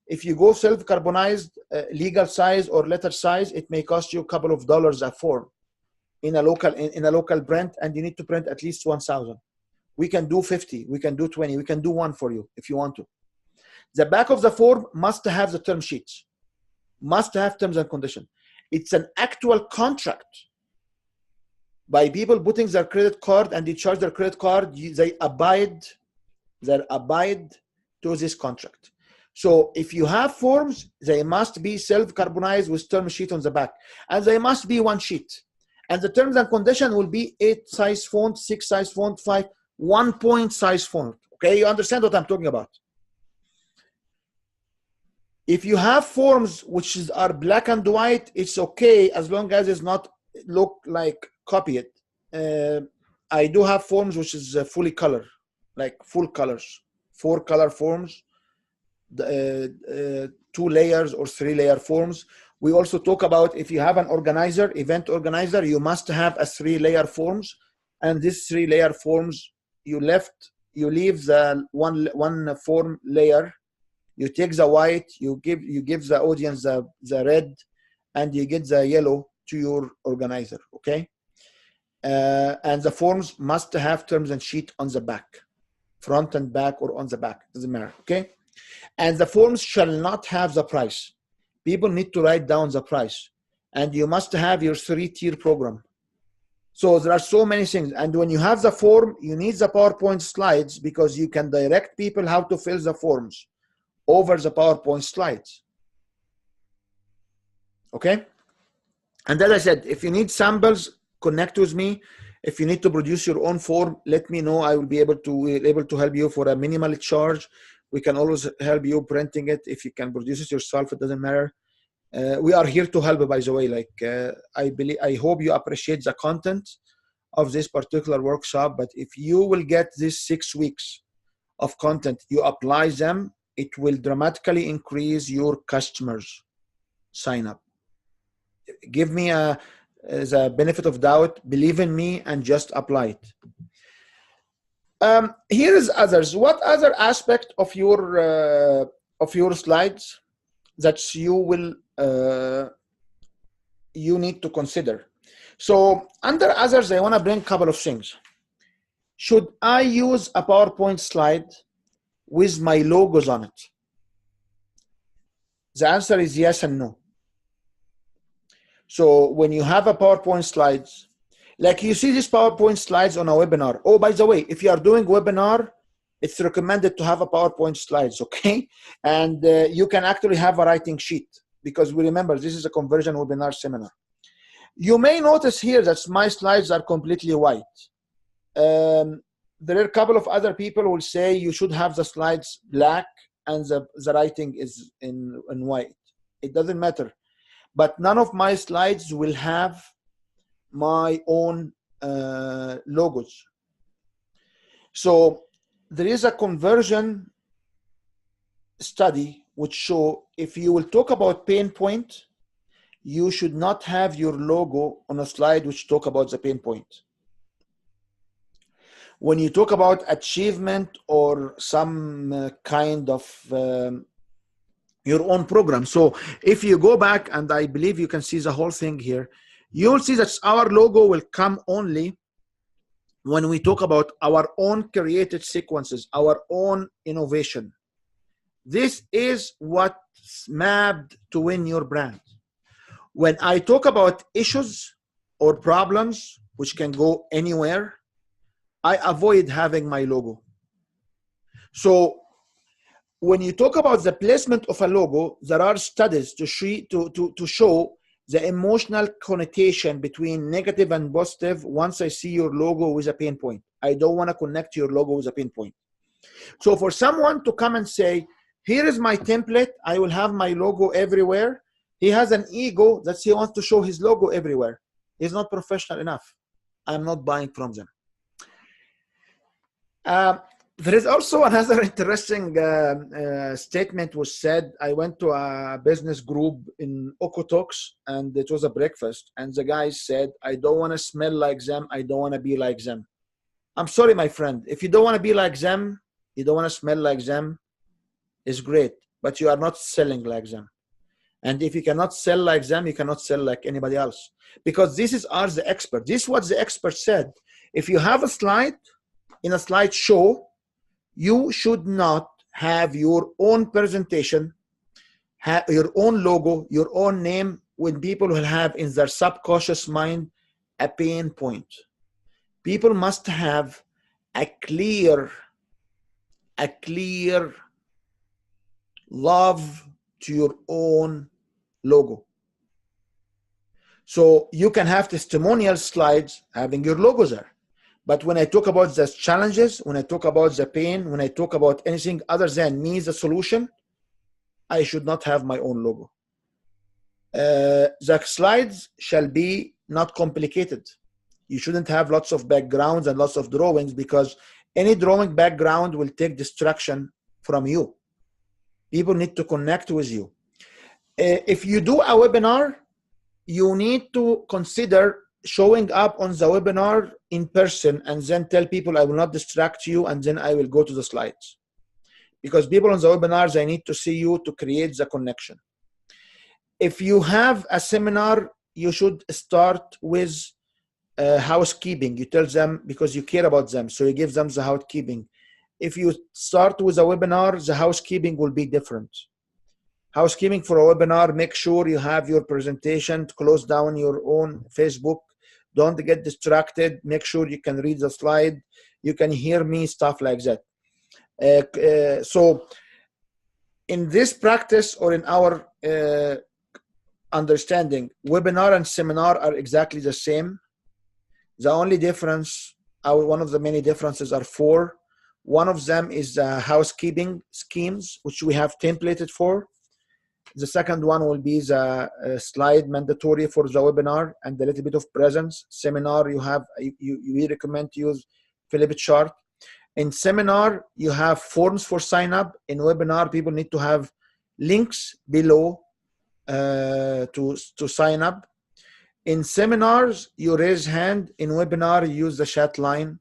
If you go self-carbonized, legal size or letter size, it may cost you a couple of dollars a form in a local print, and you need to print at least 1,000. We can do 50, we can do 20, we can do one for you if you want to. The back of the form must have the term sheets, must have terms and conditions. It's an actual contract by people putting their credit card, and they charge their credit card. They abide to this contract. So if you have forms, they must be self-carbonized with term sheet on the back, and they must be one sheet. And the terms and conditions will be 8 size font, 6 size font, 5, 1 point size font. Okay, you understand what I'm talking about. If you have forms which are black and white, it's okay as long as it's not look like copied. I do have forms which is fully color, like full colors, 4 color forms, 2 layers or 3 layer forms. We also talk about if you have an organizer, event organizer, you must have a 3 layer forms, and this 3 layer forms, you leave the one form layer, you take the white, you give the audience the red, and you get the yellow to your organizer, okay? And the forms must have terms and sheet on the back, front and back, or on the back, doesn't matter, okay? And the forms shall not have the price. People need to write down the price, and you must have your 3-tier program. So there are so many things, and when you have the form, you need the PowerPoint slides because you can direct people how to fill the forms over the PowerPoint slides, okay? And as I said, if you need samples, connect with me. If you need to produce your own form, let me know. I will be able to help you for a minimal charge. We can always help you printing it. If you can produce it yourself, it doesn't matter. We are here to help, by the way. Like I hope you appreciate the content of this particular workshop. But if you will get this 6 weeks of content, you apply them, it will dramatically increase your customers sign up. Give me the benefit of doubt, believe in me, and just apply it. Here is others. What other aspect of your slides that you will you need to consider? So under others, I want to bring a couple of things. Should I use a PowerPoint slide with my logos on it? The answer is yes and no. So when you have a PowerPoint slides, like you see these PowerPoint slides on a webinar. Oh, by the way, if you are doing webinar, it's recommended to have a PowerPoint slides, okay? And you can actually have a writing sheet because we remember this is a conversion webinar seminar. You may notice here that my slides are completely white. There are a couple of other people who will say you should have the slides black and the writing is in white. It doesn't matter. But none of my slides will have my own logos. So there is a conversion study which show if you will talk about pain point, you should not have your logo on a slide which talk about the pain point. When you talk about achievement or some kind of your own program. So if you go back, and I believe you can see the whole thing here, you'll see that our logo will come only when we talk about our own created sequences, our own innovation. This is what's mapped to win your brand. When I talk about issues or problems, which can go anywhere, I avoid having my logo. So when you talk about the placement of a logo, there are studies to show the emotional connotation between negative and positive once I see your logo with a pain point. I don't want to connect your logo with a pain point. So for someone to come and say, here is my template, I will have my logo everywhere, he has an ego that he wants to show his logo everywhere. He's not professional enough. I'm not buying from them. There is also another interesting statement was said. I went to a business group in Okotoks, and it was a breakfast. And the guy said, I don't want to smell like them. I don't want to be like them. I'm sorry, my friend. If you don't want to be like them, you don't want to smell like them, it's great. But you are not selling like them. And if you cannot sell like them, you cannot sell like anybody else. Because this is the expert. This is what the expert said. If you have a slide, in a slideshow, you should not have your own presentation, have your own logo, your own name, when people will have in their subconscious mind a pain point. People must have a clear love to your own logo. So you can have testimonial slides having your logos there. But when I talk about the challenges, when I talk about the pain, when I talk about anything other than me, the solution, I should not have my own logo. The slides shall be not complicated. You shouldn't have lots of backgrounds and lots of drawings, because any drawing background will take distraction from you. People need to connect with you. If you do a webinar, you need to consider showing up on the webinar in person and then tell people, I will not distract you, and then I will go to the slides. Because people on the webinars, they need to see you to create the connection. If you have a seminar, you should start with housekeeping. You tell them because you care about them, so you give them the housekeeping. If you start with a webinar, the housekeeping will be different. Housekeeping for a webinar, make sure you have your presentation, close down your own Facebook. Don't get distracted. Make sure you can read the slide. You can hear me, stuff like that. So in this practice, or in our understanding, webinar and seminar are exactly the same. The only difference, one of the many differences, are four. One of them is housekeeping schemes, which we have templated for. The second one will be the slide mandatory for the webinar and a little bit of presence. Seminar, we recommend to use Flip Chart. In seminar, you have forms for sign up. In webinar, people need to have links below to sign up. In seminars, you raise hand. In webinar, you use the chat line.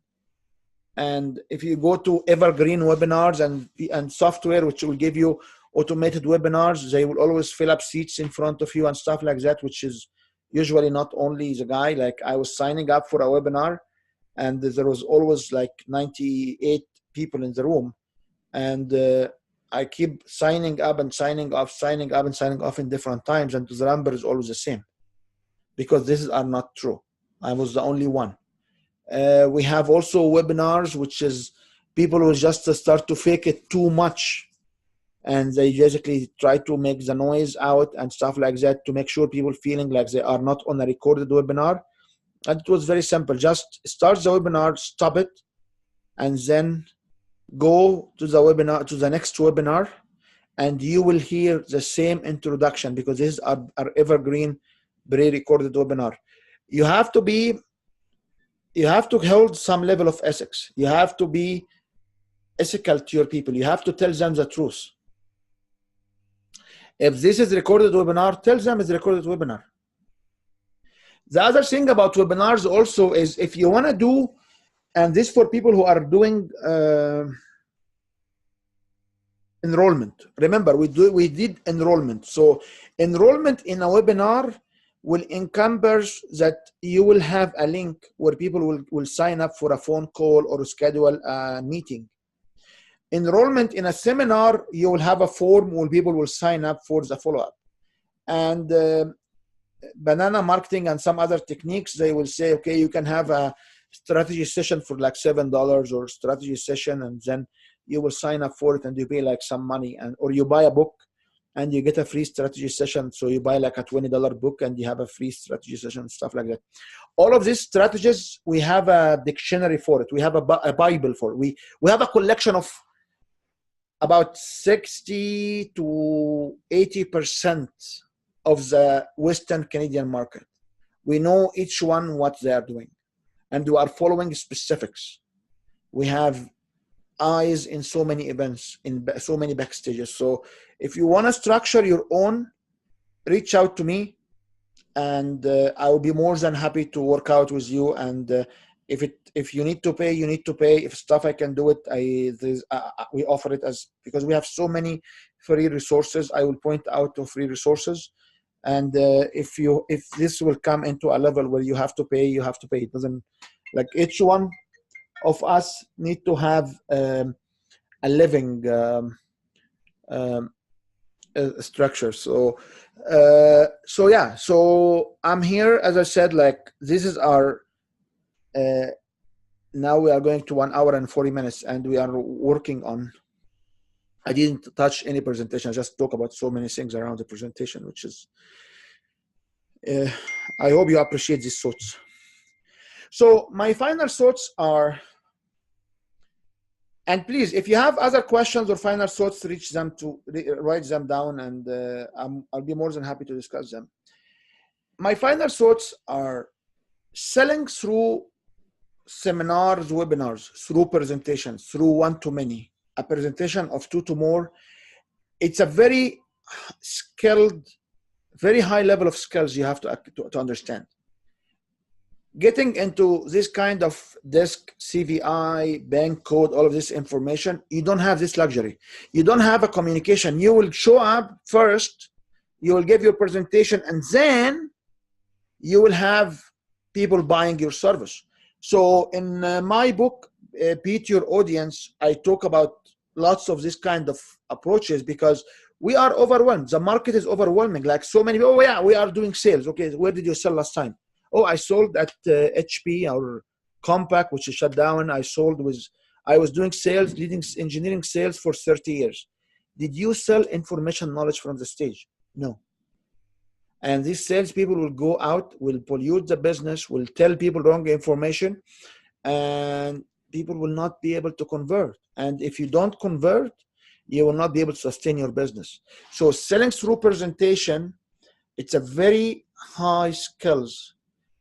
And if you go to evergreen webinars and software, which will give you automated webinars, they will always fill up seats in front of you and stuff like that, which is usually not only the guy. Like, I was signing up for a webinar, and there was always like 98 people in the room. And I keep signing up and signing off, signing up and signing off in different times, and the number is always the same, because these are not true. I was the only one. We have also webinars, which is people will just start to fake it too much, and they basically try to make the noise out and stuff like that to make sure people feeling like they are not on a recorded webinar. And it was very simple. Just start the webinar, stop it, and then go to the webinar, to the next webinar, and you will hear the same introduction, because these are evergreen pre-recorded webinar. You have to hold some level of ethics. You have to be ethical to your people. You have to tell them the truth. If this is recorded webinar, tell them it's a recorded webinar. The other thing about webinars also is, if you want to do, and this for people who are doing enrollment. Remember, we did enrollment. So enrollment in a webinar will encompass that you will have a link where people will sign up for a phone call or schedule a meeting. Enrollment in a seminar, you will have a form where people will sign up for the follow-up. And Banana Marketing and some other techniques, they will say, okay, you can have a strategy session for like $7 or strategy session, and then you will sign up for it and you pay like some money, or you buy a book and you get a free strategy session. So you buy like a $20 book and you have a free strategy session, stuff like that. All of these strategies, we have a dictionary for it. We have a Bible for it. We have a collection of about 60 to 80% of the Western Canadian market. We know each one what they are doing, and we are following specifics. We have eyes in so many events, in so many backstages. So if you want to structure your own, reach out to me, and I will be more than happy to work out with you. And if you need to pay, you need to pay. If stuff I can do it, we offer it, as because we have so many free resources. I will point out to free resources, and if this will come into a level where you have to pay, you have to pay. It doesn't, like, each one of us need to have a living structure. So yeah, so I'm here, as I said, like, this is our now we are going to 1 hour and 40 minutes, and we are working on, I didn't touch any presentation. I just talk about so many things around the presentation, which is I hope you appreciate these thoughts. So my final thoughts are, and please, if you have other questions or final thoughts, write them down, and I'll be more than happy to discuss them. My final thoughts are selling through seminars, webinars, through presentations, through one-to-many, a presentation of two to more. It's a very skilled, very high level of skills you have to understand. Getting into this kind of desk, CVI, bank code, all of this information, you don't have this luxury. You don't have a communication. You will show up first, you will give your presentation, and then you will have people buying your service. So in my book, Beat Your Audience, I talk about lots of this kind of approaches because we are overwhelmed. The market is overwhelming. Like so many, oh yeah, we are doing sales. Okay, where did you sell last time? Oh, I sold at HP or Compaq, which is shut down. I was doing sales, leading engineering sales for 30 years. Did you sell information knowledge from the stage? No. And these salespeople will go out, will pollute the business, will tell people wrong information, and people will not be able to convert. And if you don't convert, you will not be able to sustain your business. So selling through presentation, it's a very high skills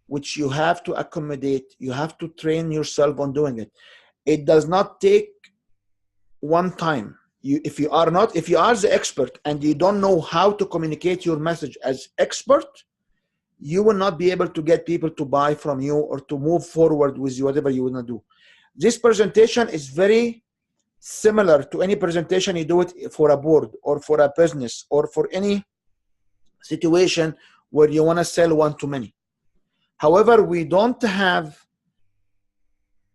which you have to accommodate. You have to train yourself on doing it. It does not take one time. If you are the expert and you don't know how to communicate your message as expert, you will not be able to get people to buy from you or to move forward with you, whatever you want to do. This presentation is very similar to any presentation you do it for a board or for a business or for any situation where you want to sell one-to-many. However, we don't have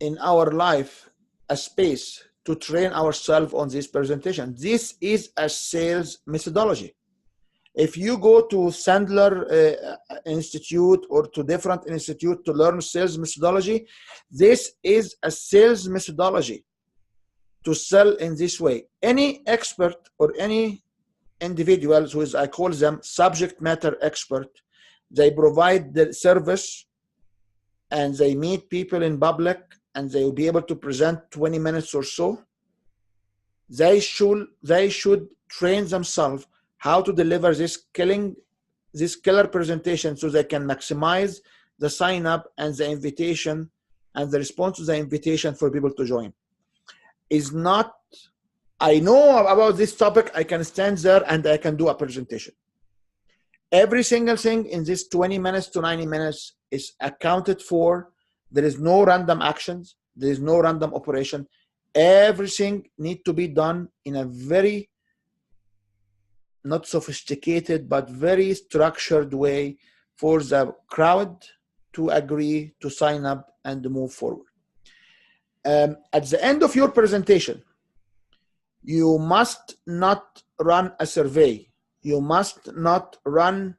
in our life a space to train ourselves on this presentation. This is a sales methodology. If you go to Sandler Institute or to different institute to learn sales methodology, this is a sales methodology to sell in this way. Any expert or any individuals who is, I call them subject matter expert, they provide the service and they meet people in public and they will be able to present 20 minutes or so. They should train themselves how to deliver this killer presentation so they can maximize the sign up and the invitation and the response to the invitation for people to join. Is not, I know about this topic, I can stand there and I can do a presentation. Every single thing in this 20 minutes to 90 minutes is accounted for. There is no random actions. There is no random operation. Everything needs to be done in a very, not sophisticated, but very structured way for the crowd to agree, to sign up, and to move forward. At the end of your presentation, you must not run a survey. You must not run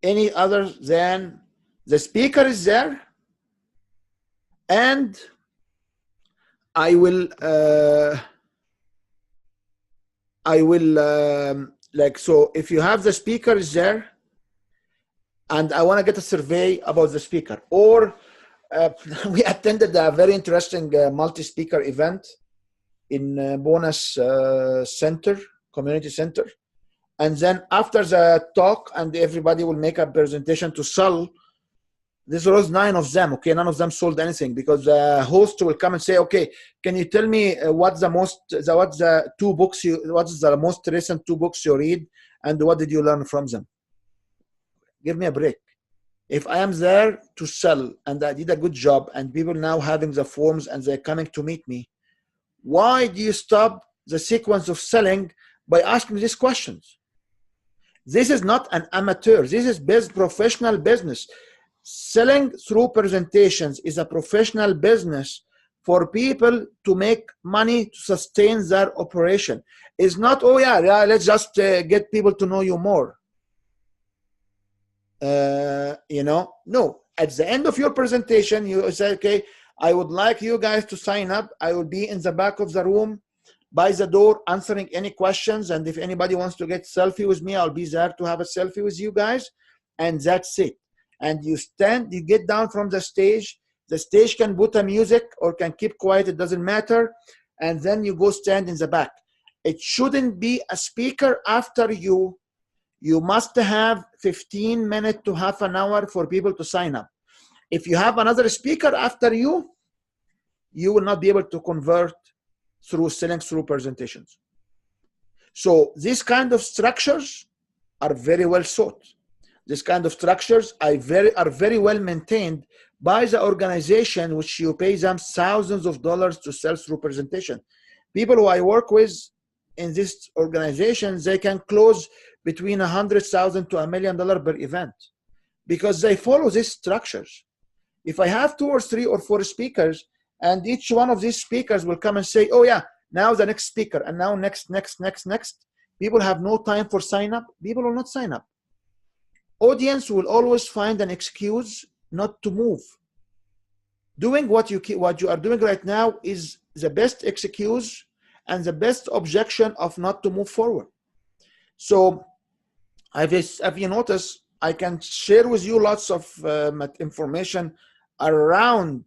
any other than the speaker is there, and I will like, so if you have the speaker is there and I want to get a survey about the speaker, or we attended a very interesting multi-speaker event in Bonus Center, Community Center. And then after the talk, and everybody will make a presentation to sell. This was 9 of them, okay? None of them sold anything because the host will come and say, okay, can you tell me what's the most recent 2 books you read and what did you learn from them? Give me a break. If I am there to sell and I did a good job and people now having the forms and they're coming to meet me, why do you stop the sequence of selling by asking these questions? This is not an amateur. This is professional business. Selling through presentations is a professional business for people to make money to sustain their operation. It's not, oh yeah, let's just get people to know you more. No. At the end of your presentation, you say, okay, I would like you guys to sign up. I will be in the back of the room by the door answering any questions. And if anybody wants to get selfie with me, I'll be there to have a selfie with you guys. And that's it. and you stand, you get down from the stage can put a music or can keep quiet, it doesn't matter, and then you go stand in the back. It shouldn't be a speaker after you. You must have 15 minutes to half an hour for people to sign up. If you have another speaker after you, you will not be able to convert through selling through presentations. So these kind of structures are very well thought. This kind of structures are very well maintained by the organization, which you pay them thousands of dollars to sell through presentation. People who I work with in this organization, they can close between $100,000 to $1 million per event because they follow these structures. If I have 2 or 3 or 4 speakers, and each one of these speakers will come and say, oh yeah, now the next speaker, and now next, people have no time for sign up, people will not sign up. Audience will always find an excuse not to move. Doing what you are doing right now is the best excuse and the best objection of not to move forward. So if you notice, I can share with you lots of information around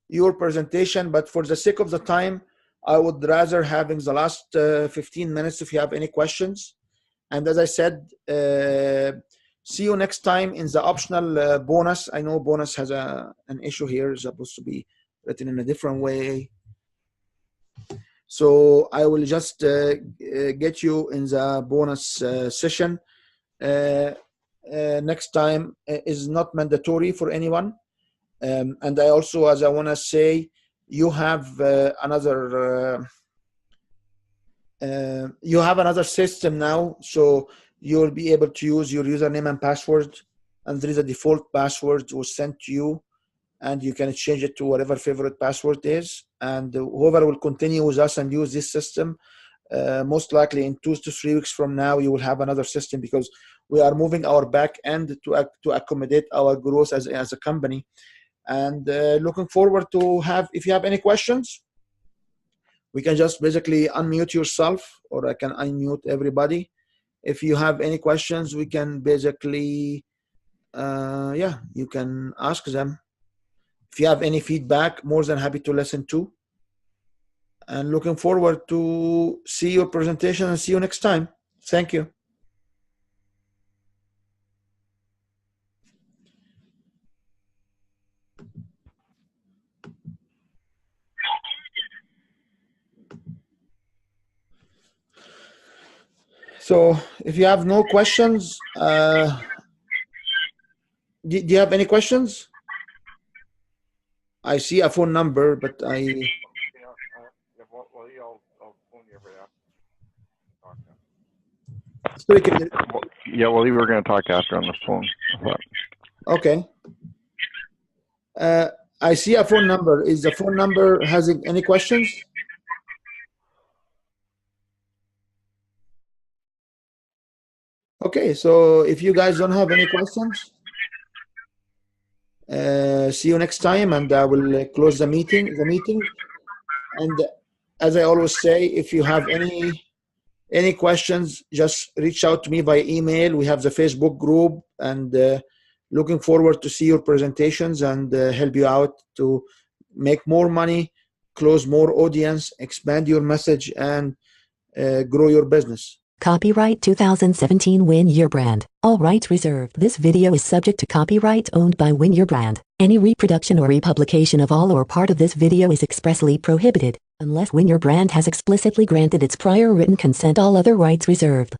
your presentation, but for the sake of the time, I would rather having the last 15 minutes if you have any questions. And as I said, see you next time in the optional bonus. I know bonus has an issue here, it's supposed to be written in a different way. So I will just get you in the bonus session. Next time is not mandatory for anyone. And I also, as I want to say, you have another system now, so you'll be able to use your username and password, and there is a default password was sent to you, and you can change it to whatever favorite password is. And whoever will continue with us and use this system, most likely in 2 to 3 weeks from now, you will have another system because we are moving our back end to accommodate our growth as a company. And looking forward to if you have any questions, we can just basically unmute yourself, or I can unmute everybody. If you have any questions, we can basically, you can ask them. If you have any feedback, more than happy to listen to. And looking forward to see your presentation and see you next time. Thank you. So if you have no questions, do you have any questions? I see a phone number, but I... Yeah, well, we were going to talk after on the phone. Okay. I see a phone number. Is the phone number has any questions? Okay, so if you guys don't have any questions, see you next time, and I will close the meeting. And as I always say, if you have any questions, just reach out to me by email. We have the Facebook group, and looking forward to see your presentations and help you out to make more money, close more audience, expand your message, and grow your business. Copyright 2017 Win Your Brand. All rights reserved. This video is subject to copyright owned by Win Your Brand. Any reproduction or republication of all or part of this video is expressly prohibited, unless Win Your Brand has explicitly granted its prior written consent. All other rights reserved.